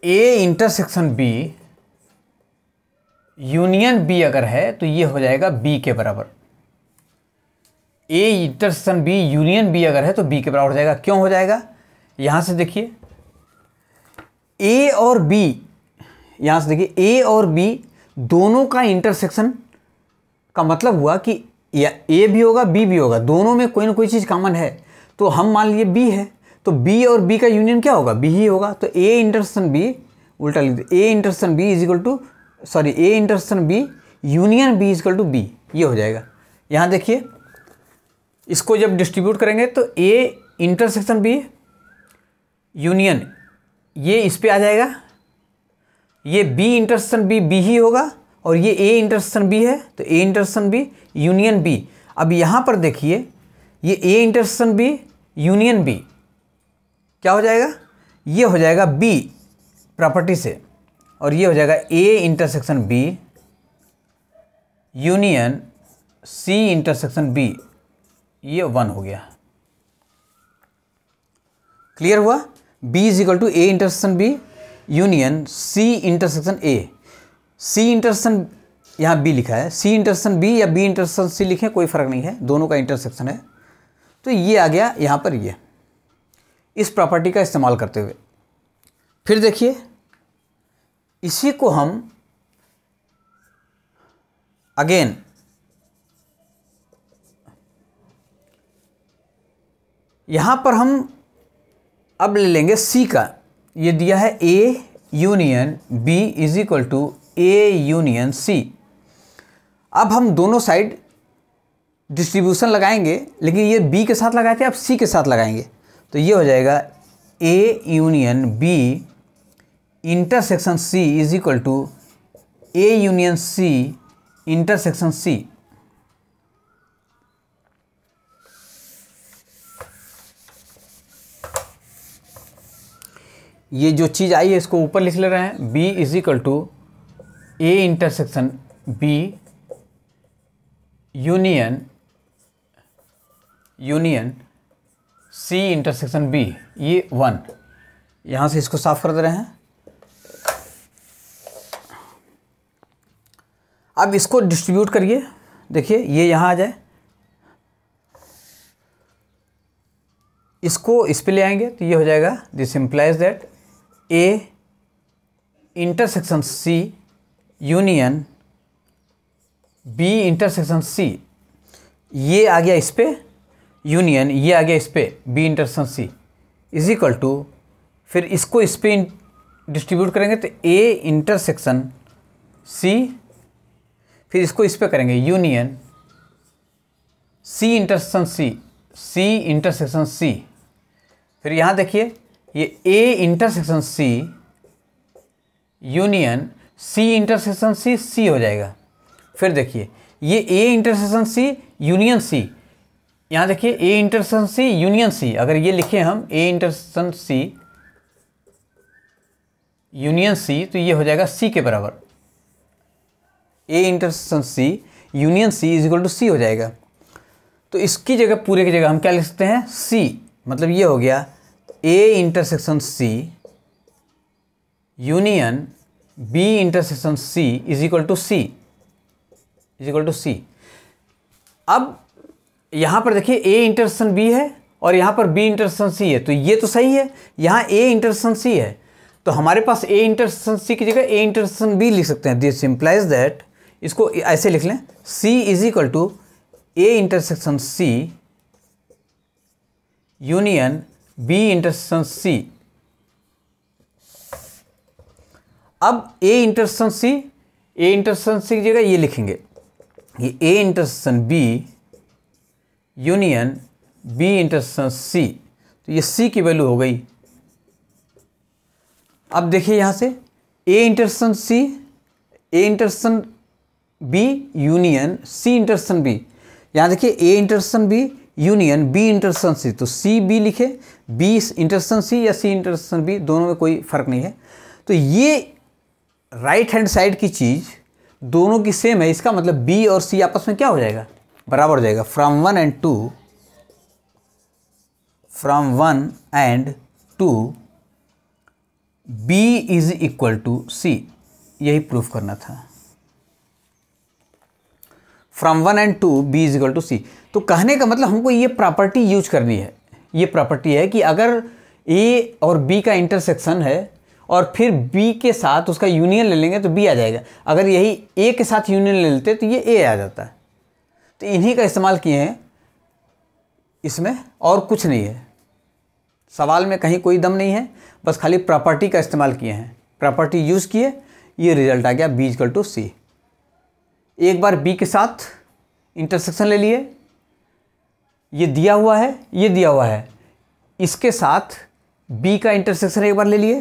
A intersection B union B अगर है तो ये हो जाएगा बी के बराबर। A intersection B union B अगर है तो बी के बराबर हो जाएगा। क्यों हो जाएगा, यहाँ से देखिए, ए और बी, यहाँ से देखिए ए और बी दोनों का इंटरसेक्शन का मतलब हुआ कि या ए भी होगा बी भी होगा, दोनों में कोई ना कोई चीज़ कॉमन है। तो हम मान लिए बी है, तो बी और बी का यूनियन क्या होगा, बी ही होगा। तो ए इंटरसेक्शन बी, उल्टा लिख दे, A intersection B is equal to, sorry, A intersection B union B is equal to B, ये हो जाएगा। यहाँ देखिए, इसको जब डिस्ट्रीब्यूट करेंगे तो ए इंटरसेक्शन बी यूनियन, ये इस पे आ जाएगा, ये बी इंटरसेक्शन बी बी ही होगा, और ये ए इंटरसेक्शन बी है तो A intersection B union B. अब यहाँ पर देखिए, ये A intersection B union B क्या हो जाएगा, ये हो जाएगा बी प्रॉपर्टी से, और ये हो जाएगा A intersection B union C intersection B, ये 1 हो गया। क्लियर हुआ, B is equal to A intersection B union C intersection A. C intersection यहाँ बी लिखा है, सी इंटरसेक्शन बी या बी इंटरसेक्शन सी लिखें कोई फ़र्क नहीं है, दोनों का इंटरसेक्शन है। तो ये आ गया यहाँ पर, ये इस प्रॉपर्टी का इस्तेमाल करते हुए। फिर देखिए, इसी को हम अगेन यहाँ पर हम अब ले लेंगे सी का, ये दिया है A union B is equal to A union C. अब हम दोनों साइड डिस्ट्रीब्यूशन लगाएंगे, लेकिन ये बी के साथ लगाए थे, अब सी के साथ लगाएंगे, तो ये हो जाएगा A union B intersection C is equal to A union C intersection C. ये जो चीज़ आई है इसको ऊपर लिख ले रहे हैं, B is equal to A intersection B union C intersection B, ये 1। यहाँ से इसको साफ कर दे रहे हैं। अब इसको डिस्ट्रीब्यूट करिए, देखिए ये यहाँ आ जाए, इसको इस पे ले आएंगे तो ये हो जाएगा, this implies that A intersection C union B intersection C, ये आ गया इस पे यूनियन, ये आ गया इस पे B intersection C is equal to, फिर इसको इस पे डिस्ट्रीब्यूट करेंगे तो ए इंटरसेक्शन सी, फिर इसको इस पे करेंगे union C intersection C, C intersection C. फिर यहाँ देखिए, ये A intersection C union C intersection C, C हो जाएगा। फिर देखिए, ये ए इंटरसेक्शन सी यूनियन सी, यहाँ देखिए ए इंटरसेक्शन सी यूनियन सी, अगर ये लिखें हम ए इंटरसेक्शन सी यूनियन सी तो ये हो जाएगा सी के बराबर। A intersection C union C is equal to C हो जाएगा। तो इसकी जगह, पूरे की जगह हम क्या लिख सकते हैं, सी, मतलब ये हो गया A intersection C union B intersection C is equal to C. Is equal to C. अब यहाँ पर देखिए ए इंटरसेक्शन बी है और यहाँ पर बी इंटरसेक्शन सी है, तो ये तो सही है। यहाँ ए इंटरसेक्शन सी है तो हमारे पास ए इंटरसेक्शन सी की जगह ए इंटरसेक्शन बी लिख सकते हैं। दिस इम्प्लाइज दैट, इसको ऐसे लिख लें, C is equal to A intersection C union B intersection C. अब ए इंटरसेक्शन सी की जगह ये लिखेंगे, ये A intersection B union B intersection C, तो ये सी की वैल्यू हो गई। अब देखिए यहाँ से A intersection C, A intersection B union C intersection B. यहाँ देखिए A intersection B union B intersection C, तो सी बी लिखे, बी इंटरसेक्शन सी या सी इंटरसेक्शन बी, दोनों में कोई फर्क नहीं है। तो ये राइट हैंड साइड की चीज़ दोनों की सेम है, इसका मतलब बी और सी आपस में क्या हो जाएगा, बराबर हो जाएगा। From one and two B is equal to C, यही प्रूफ करना था। From one and two B is equal to C, तो कहने का मतलब हमको ये प्रॉपर्टी यूज करनी है। ये प्रॉपर्टी है कि अगर ए और बी का इंटरसेक्शन है और फिर बी के साथ उसका यूनियन ले लेंगे तो बी आ जाएगा। अगर यही ए के साथ यूनियन ले लेते तो ये ए आ जाता है। तो इन्हीं का इस्तेमाल किए हैं इसमें, और कुछ नहीं है। सवाल में कहीं कोई दम नहीं है, बस खाली प्रॉपर्टी का इस्तेमाल किए हैं, प्रॉपर्टी यूज़ किए, ये रिजल्ट आ गया बी इक्वल टू सी। एक बार बी के साथ इंटरसेक्शन ले लिए, ये दिया हुआ है, ये दिया हुआ है, इसके साथ बी का इंटरसेक्शन एक बार ले लिए,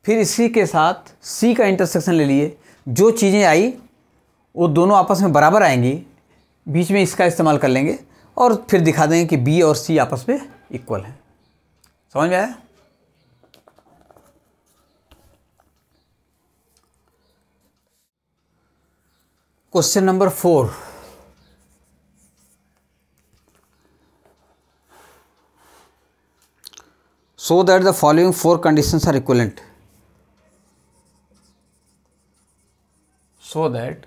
फिर इसी के साथ सी का इंटरसेक्शन ले लिए। जो चीज़ें आई वो दोनों आपस में बराबर आएंगी, बीच में इसका इस्तेमाल कर लेंगे और फिर दिखा देंगे कि बी और सी आपस में इक्वल है। समझ में आया? Question number 4, so that the following 4 conditions are equivalent, so that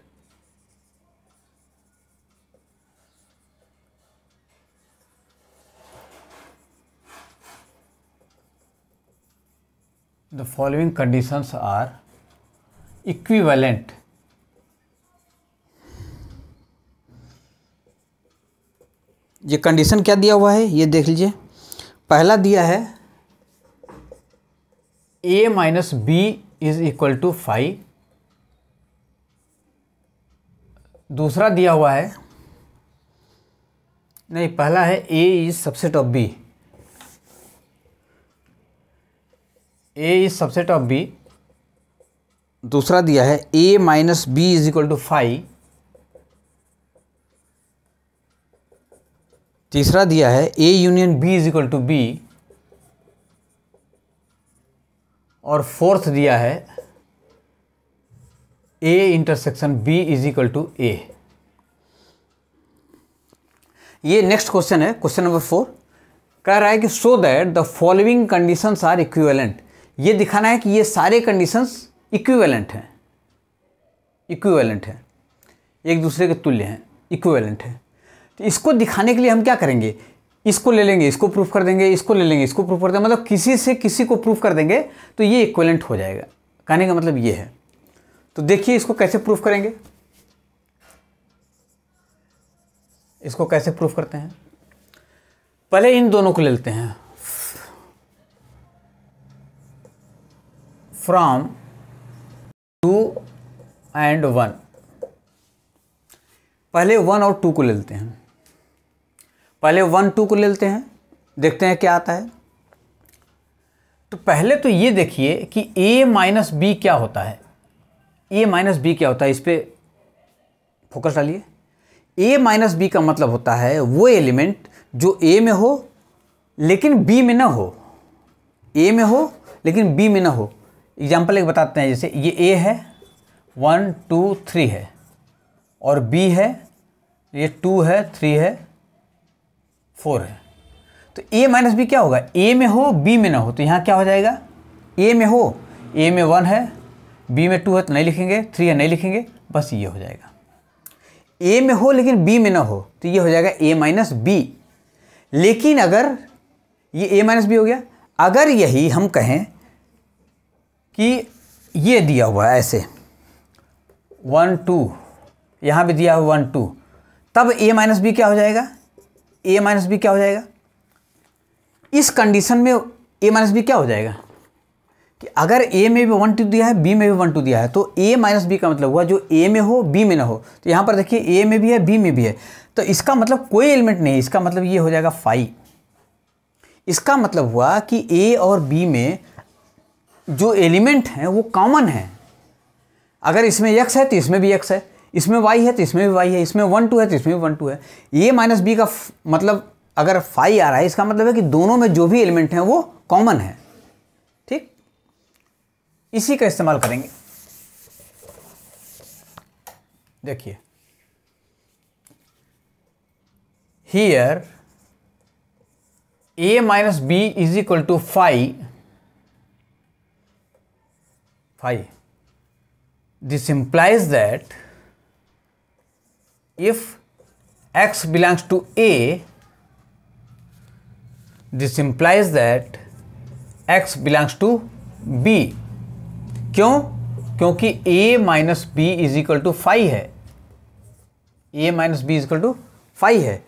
the following conditions are equivalent. ये कंडीशन क्या दिया हुआ है ये देख लीजिए। पहला दिया है a minus B is equal to 5। दूसरा दिया हुआ है, नहीं, पहला है a is subset of b, a is subset of b। दूसरा दिया है a minus B is equal to 5। तीसरा दिया है a union b is equal to b। और फोर्थ दिया है a intersection b is equal to a। ये नेक्स्ट क्वेश्चन है, क्वेश्चन नंबर 4। कह रहा है कि so that the following conditions are equivalent. ये दिखाना है कि ये सारे कंडीशंस इक्विवेलेंट हैं, इक्विवेलेंट हैं, एक दूसरे के तुल्य हैं, इक्विवेलेंट हैं। तो इसको दिखाने के लिए हम क्या करेंगे, इसको ले लेंगे, इसको प्रूफ कर देंगे, इसको ले लेंगे, इसको प्रूफ कर देंगे, मतलब किसी से किसी को प्रूफ कर देंगे तो ये इक्विवेलेंट हो जाएगा। कहने का मतलब ये है। तो देखिए इसको कैसे प्रूफ करेंगे, इसको कैसे प्रूफ करते हैं। पहले इन दोनों को ले लेते हैं, फ्रॉम 2 and 1। पहले 1 और 2 को ले लेते हैं, पहले 1 2 को ले लेते हैं, देखते हैं क्या आता है। तो पहले तो ये देखिए कि a माइनस बी क्या होता है, a माइनस बी क्या होता है, इस पर फोकस डालिए। a माइनस बी का मतलब होता है वो एलिमेंट जो a में हो लेकिन b में ना हो, a में हो लेकिन b में ना हो। एग्जाम्पल एक बताते हैं, जैसे ये a है, 1 2 3 है, और b है, ये 2 है, 3 है, 4 है। तो a माइनस बी क्या होगा, a में हो b में ना हो। तो यहाँ क्या हो जाएगा, a में हो, a में 1 है, b में 2 है तो नहीं लिखेंगे, 3 है नहीं लिखेंगे, बस ये हो जाएगा। ए में हो लेकिन बी में ना हो तो ये हो जाएगा ए माइनस बी। लेकिन अगर ये ए माइनस बी हो गया, अगर यही हम कहें कि ये दिया हुआ है ऐसे 1 2, यहाँ भी दिया हुआ 1 2, तब ए माइनस बी क्या हो जाएगा, ए माइनस बी क्या हो जाएगा। इस कंडीशन में ए माइनस बी क्या हो जाएगा कि अगर ए में भी 1 2 दिया है, बी में भी 1 2 दिया है, तो ए माइनस बी का मतलब हुआ जो ए में हो बी में ना हो। तो यहाँ पर देखिए ए में भी है बी में भी है, तो इसका मतलब कोई एलिमेंट नहीं है, इसका मतलब ये हो जाएगा फाई। इसका मतलब हुआ कि ए और बी में जो एलिमेंट हैं वो कॉमन है। अगर इसमें x है तो इसमें भी x है, इसमें y है तो इसमें भी y है, इसमें 1 2 है तो इसमें भी 1 2 है। ए माइनस बी का मतलब अगर फाई आ रहा है, इसका मतलब है कि दोनों में जो भी एलिमेंट हैं वो कॉमन है। ठीक, इसी का इस्तेमाल करेंगे। देखिए here a minus B is equal to phi. This implies that if x belongs to A, this implies that x belongs to B। क्यों? क्योंकि a minus B is equal to phi है, a minus B is equal to phi है,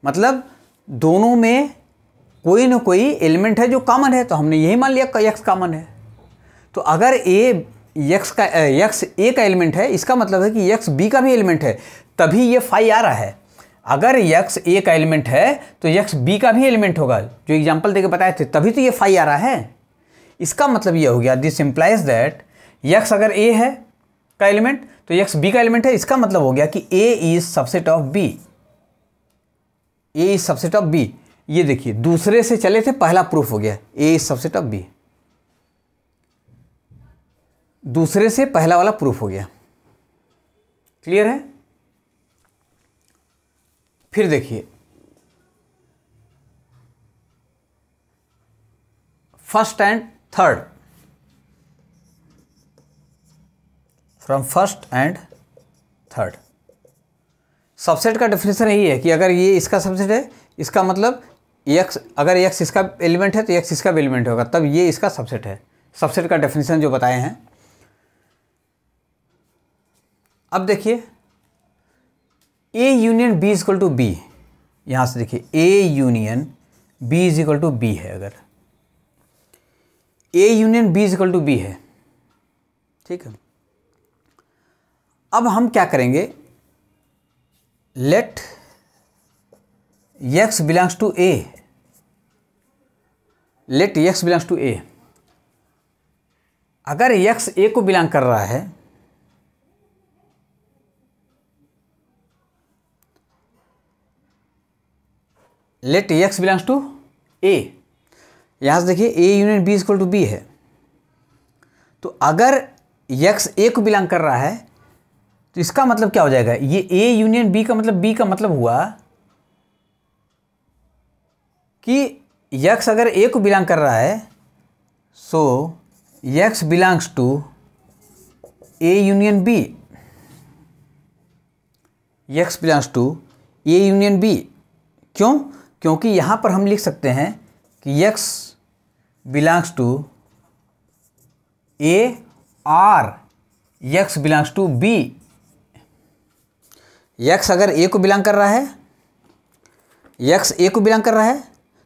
मतलब दोनों में कोई ना कोई एलिमेंट है जो कॉमन है। तो हमने यही मान लिया x कॉमन है। तो अगर x a का एलिमेंट है, इसका मतलब है कि x b का भी एलिमेंट है, तभी ये फाई आ रहा है। अगर x a का एलिमेंट है तो x b का भी एलिमेंट होगा, जो एग्जांपल देके बताए थे, तभी तो ये फाई आ रहा है। इसका मतलब ये हो गया, दिस इम्प्लाइज दैट x अगर a है का एलिमेंट तो x b का एलिमेंट है। इसका मतलब हो गया कि a is subset of b, a is subset of b। ये देखिए दूसरे से चले थे, पहला प्रूफ हो गया a is subset of b, दूसरे से पहला वाला प्रूफ हो गया। क्लियर है? फिर देखिए first and third, from first and third. Subset का डेफिनेशन यही है कि अगर ये इसका सबसेट है, इसका मतलब x, अगर x इसका एलिमेंट है तो x इसका भी एलिमेंट होगा, तब ये इसका सबसेट है। सबसेट का डेफिनेशन जो बताए हैं। अब देखिए A union B is equal to B, यहाँ से देखिए A union B is equal to B है। अगर A union B is equal to B है, ठीक है। अब हम क्या करेंगे, let x belongs to A, let x belongs to A। अगर x A को बिलोंग कर रहा है let x belongs to A, यहाँ से देखिए A union B is equal to B है। तो अगर x A को बिलोंग कर रहा है तो इसका मतलब क्या हो जाएगा, ये A यूनियन B का मतलब B का मतलब हुआ कि x अगर A को बिलोंग कर रहा है, so x belongs to A union B, x belongs to A union B। क्यों? क्योंकि यहाँ पर हम लिख सकते हैं कि x बिलोंग्स टू A और x belongs to B। x अगर A को बिलोंग कर रहा है, x A को बिलोंग कर रहा है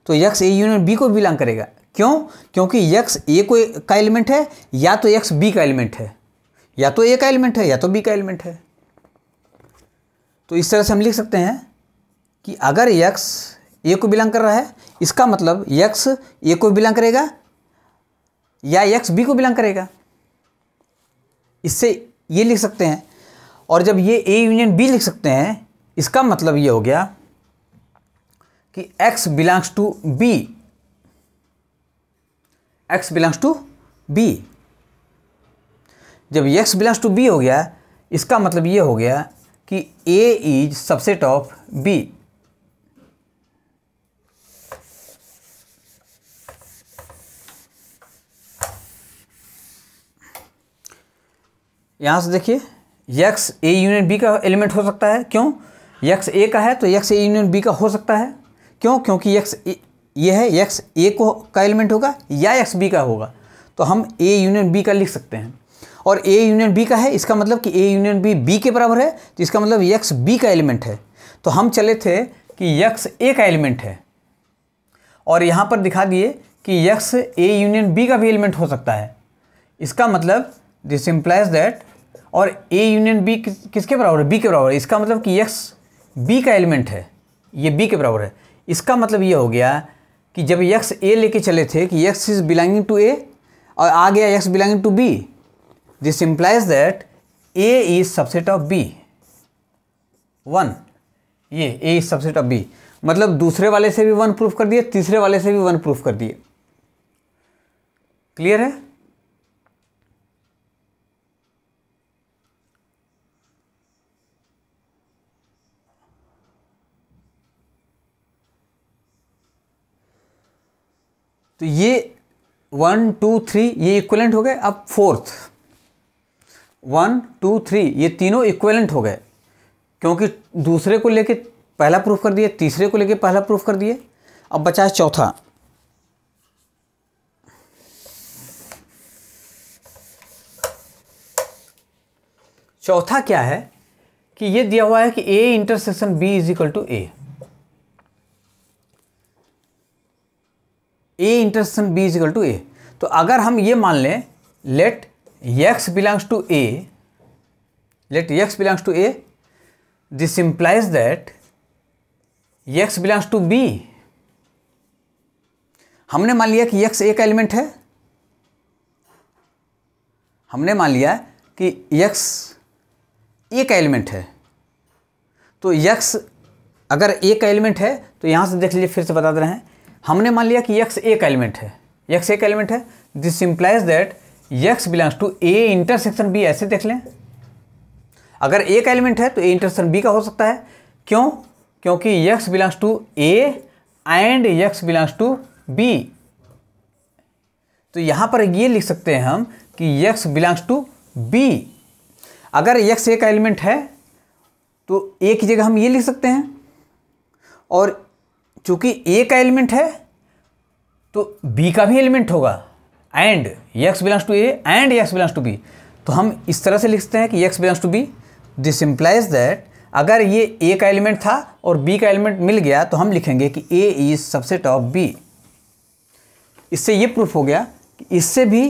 तो x A यूनियन B को बिलोंग करेगा। क्यों? क्योंकि x A का एलिमेंट है, या तो x B का एलिमेंट है, या तो A का एलिमेंट है, या तो B का एलिमेंट है। तो इस तरह से हम लिख सकते हैं कि अगर x A को बिलोंग कर रहा है, इसका मतलब x A को बिलोंग करेगा या x B को बिलोंग करेगा। इससे ये लिख सकते हैं। और जब ये A यूनियन B लिख सकते हैं, इसका मतलब ये हो गया कि x belongs to B, x belongs to B। जब x बिलोंग्स टू B हो गया, इसका मतलब ये हो गया कि A is subset of B। यहाँ से देखिए यक्स ए यूनियन बी का एलिमेंट हो सकता है। क्यों? यक्स ए का है तो यक्स ए यूनियन बी का हो सकता है। क्यों? क्योंकि यक्स ये है, यक्स ए को का एलिमेंट होगा या यक्स बी का होगा, तो हम ए यूनियन बी का लिख सकते हैं। और ए यूनियन बी का है, इसका मतलब कि ए यूनियन बी बी के बराबर है, तो इसका मतलब यक्स बी का एलिमेंट है। तो हम चले थे कि यक्स ए का एलिमेंट है, और यहाँ पर दिखा दिए कि यक्स ए यूनियन बी का भी एलिमेंट हो सकता है। इसका मतलब दिस इम्प्लाइज दैट, और ए यूनियन बी किसके बराबर है? बी के बराबर है। इसका मतलब कि यक्स बी का एलिमेंट है, ये बी के बराबर है। इसका मतलब ये हो गया कि जब यक्स ए लेके चले थे कि x is belonging to A, और आ गया x belonging to B, this implies that A is subset of B 1। ये A is subset of B, मतलब दूसरे वाले से भी 1 प्रूफ कर दिए, तीसरे वाले से भी 1 प्रूफ कर दिए। क्लियर है? तो ये 1 2 3 ये इक्विवेलेंट हो गए। अब फोर्थ 1 2 3 ये तीनों इक्विवेलेंट हो गए, क्योंकि दूसरे को लेके पहला प्रूफ कर दिए, तीसरे को लेके पहला प्रूफ कर दिए। अब बचा है चौथा। चौथा क्या है कि ये दिया हुआ है कि A intersection B is equal to A. A intersection B is equal to A. तो अगर हम ये मान लें let x belongs to A, let x belongs to A, this implies that x belongs to B. हमने मान लिया कि एक्स ए का एलिमेंट है, हमने मान लिया कि एक्स ए का एलिमेंट है। तो एक्स अगर ए का एलिमेंट है तो यहां से देख लीजिए, फिर से बता दे रहे हैं, हमने मान लिया कि एक्स ए का एलिमेंट है, एक्स ए का एलिमेंट है, this implies that x belongs to A intersection B. ऐसे देख लें, अगर ए का एलिमेंट है तो ए इंटरसेक्शन बी का हो सकता है। क्यों? क्योंकि x belongs to A and x belongs to B. तो यहां पर ये लिख सकते हैं हम कि एक्स बिलोंग्स टू बी। अगर एक्स ए का एलिमेंट है तो ए की जगह हम ये लिख सकते हैं, और चूंकि ए का एलिमेंट है तो बी का भी एलिमेंट होगा, and x belongs to A and x belongs to B. तो हम इस तरह से लिख सकते हैं कि x belongs to B. This implies that अगर ये ए का एलिमेंट था और बी का एलिमेंट मिल गया तो हम लिखेंगे कि A is subset of B. इससे ये प्रूफ हो गया कि इससे भी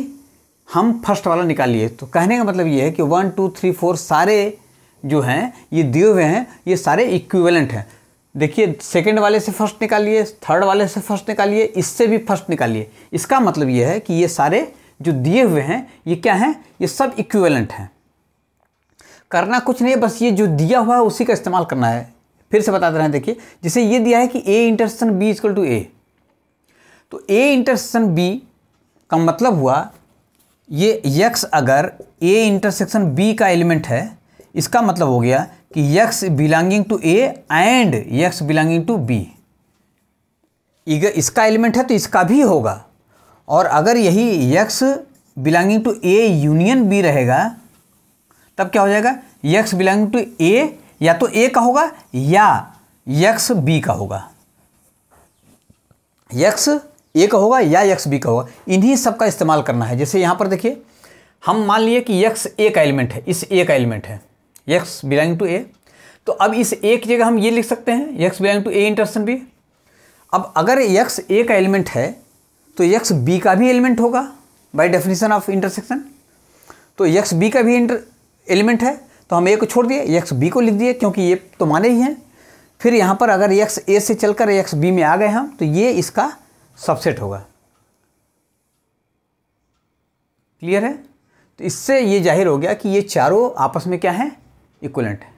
हम फर्स्ट वाला निकाल लिए। तो कहने का मतलब ये है कि 1 2 3 4 सारे जो हैं ये दिए हुए हैं, ये सारे इक्विवेलेंट हैं। देखिए, सेकंड वाले से फर्स्ट निकाल लिए, थर्ड वाले से फर्स्ट निकाल लिए, इससे भी फर्स्ट निकाल लिए। इसका मतलब ये है कि ये सारे जो दिए हुए हैं ये क्या हैं? ये सब इक्विवेलेंट हैं। करना कुछ नहीं है, बस ये जो दिया हुआ है उसी का इस्तेमाल करना है। फिर से बता दे रहे हैं, देखिए, जैसे ये दिया है कि A intersection B equal to A, तो ए इंटरसेक्शन बी का मतलब हुआ ये एक्स अगर ए इंटरसेक्शन बी का एलिमेंट है, इसका मतलब हो गया कि x belonging to A and x belonging to B. इसका एलिमेंट है तो इसका भी होगा, और अगर यही x belonging to A union B रहेगा तब क्या हो जाएगा? एक्स बिलोंगिंग टू ए या तो ए का होगा या एक्स बी का होगा, एक्स ए का होगा या एक्स बी का होगा। इन्हीं सब का इस्तेमाल करना है। जैसे यहाँ पर देखिए, हम मान लिए कि एक्स ए का एलिमेंट है, इस ए का एलिमेंट है, एक्स बिलोंगिंग टू ए। तो अब इस ए की जगह हम ये लिख सकते हैं x belonging to A intersection B. अब अगर एक्स ए का एलिमेंट है तो एक्स बी का भी एलिमेंट होगा बाय डेफिनेशन ऑफ इंटरसेक्शन। तो एक्स बी का भी एलिमेंट है, तो हम ए को छोड़ दिए, एक्स बी को लिख दिए, क्योंकि ये तो माने ही हैं। फिर यहाँ पर अगर एक्स ए से चलकर एक्स बी में आ गए हम तो ये इसका सबसेट होगा। क्लियर है? तो इससे ये जाहिर हो गया कि ये चारों आपस में क्या हैं? इक्विवेलेंट है।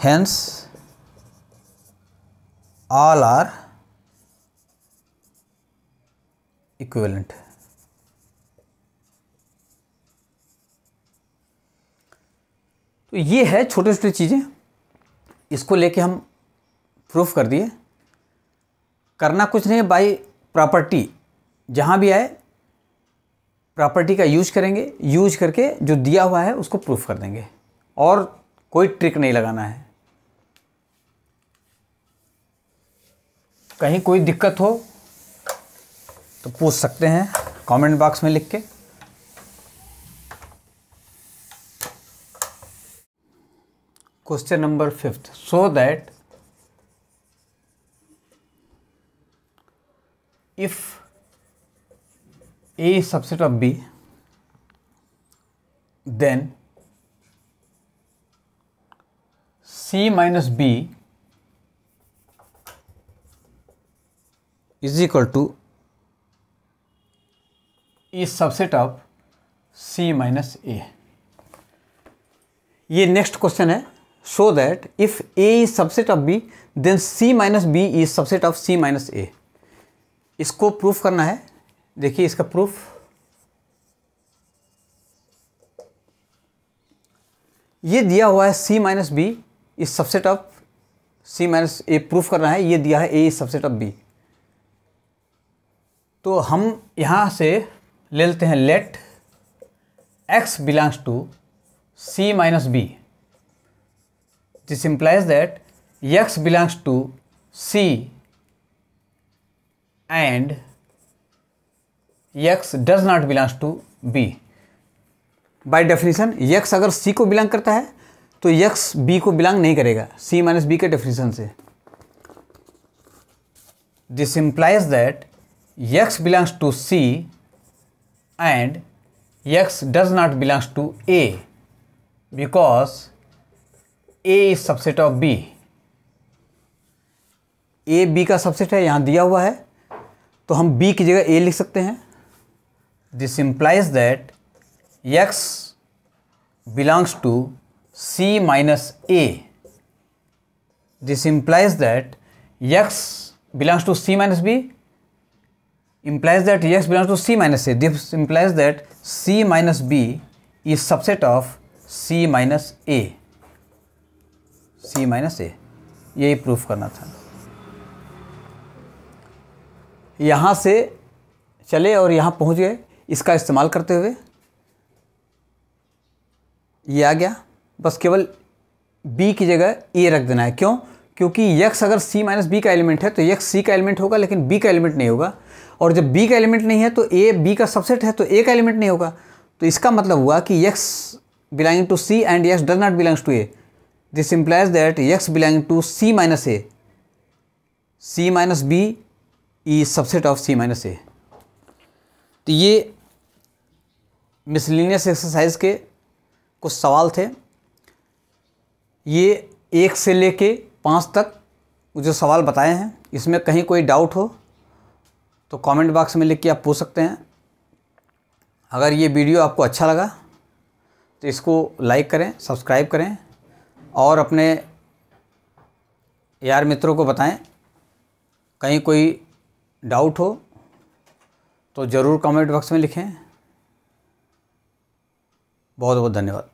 Hence all are equivalent. तो ये है छोटे छोटे चीज़ें, इसको लेके हम प्रूफ कर दिए। करना कुछ नहीं है, बाय प्रॉपर्टी जहाँ भी आए प्रॉपर्टी का यूज करेंगे, यूज करके जो दिया हुआ है उसको प्रूफ कर देंगे, और कोई ट्रिक नहीं लगाना है। कहीं कोई दिक्कत हो तो पूछ सकते हैं कमेंट बॉक्स में लिख के। Question number 5, so that if A is subset of B, then C minus B is equal to is subset of C minus A। ये नेक्स्ट क्वेश्चन है। So that if A is subset of B, then C minus B is subset of C minus A। इसको proof करना है। देखिए इसका proof, ये दिया हुआ है C माइनस बी इस subset of C minus A, proof करना है। ये दिया है A इस सबसेट ऑफ B। तो हम यहाँ से ले लेते हैं let X belongs to C minus B. This implies that X belongs to C and X does not belongs to B। By definition X अगर C को बिलोंग करता है तो X B को बिलोंग नहीं करेगा, C माइनस बी के definition से। This implies that X belongs to C and X does not belongs to A because A is subset of B। A B का सबसेट है, यहाँ दिया हुआ है, तो हम B की जगह A लिख सकते हैं। This implies that X belongs to C minus A। This implies that X belongs to C minus B implies that X belongs to C minus A। This implies that C minus B is subset of C minus A। C minus A, यही proof करना था। यहाँ से चले और यहाँ पहुँच गए इसका इस्तेमाल करते हुए। ये आ गया, बस केवल B की जगह A रख देना है। क्यों? क्योंकि X अगर C माइनस बी का एलिमेंट है तो X C का एलिमेंट होगा लेकिन B का एलिमेंट नहीं होगा, और जब B का एलिमेंट नहीं है तो A B का सबसेट है तो A का एलिमेंट नहीं होगा। तो इसका मतलब हुआ कि X belonging to C and X does not belongs to A। This implies that X belonging to C minus A, C minus B is subset of C minus A। तो ये मिसलिनियस एक्सरसाइज के कुछ सवाल थे। ये 1 से लेके 5 तक जो सवाल बताए हैं, इसमें कहीं कोई डाउट हो तो कमेंट बॉक्स में लिख के आप पूछ सकते हैं। अगर ये वीडियो आपको अच्छा लगा तो इसको लाइक करें, सब्सक्राइब करें और अपने यार मित्रों को बताएं। कहीं कोई डाउट हो तो ज़रूर कमेंट बॉक्स में लिखें। बहुत बहुत धन्यवाद।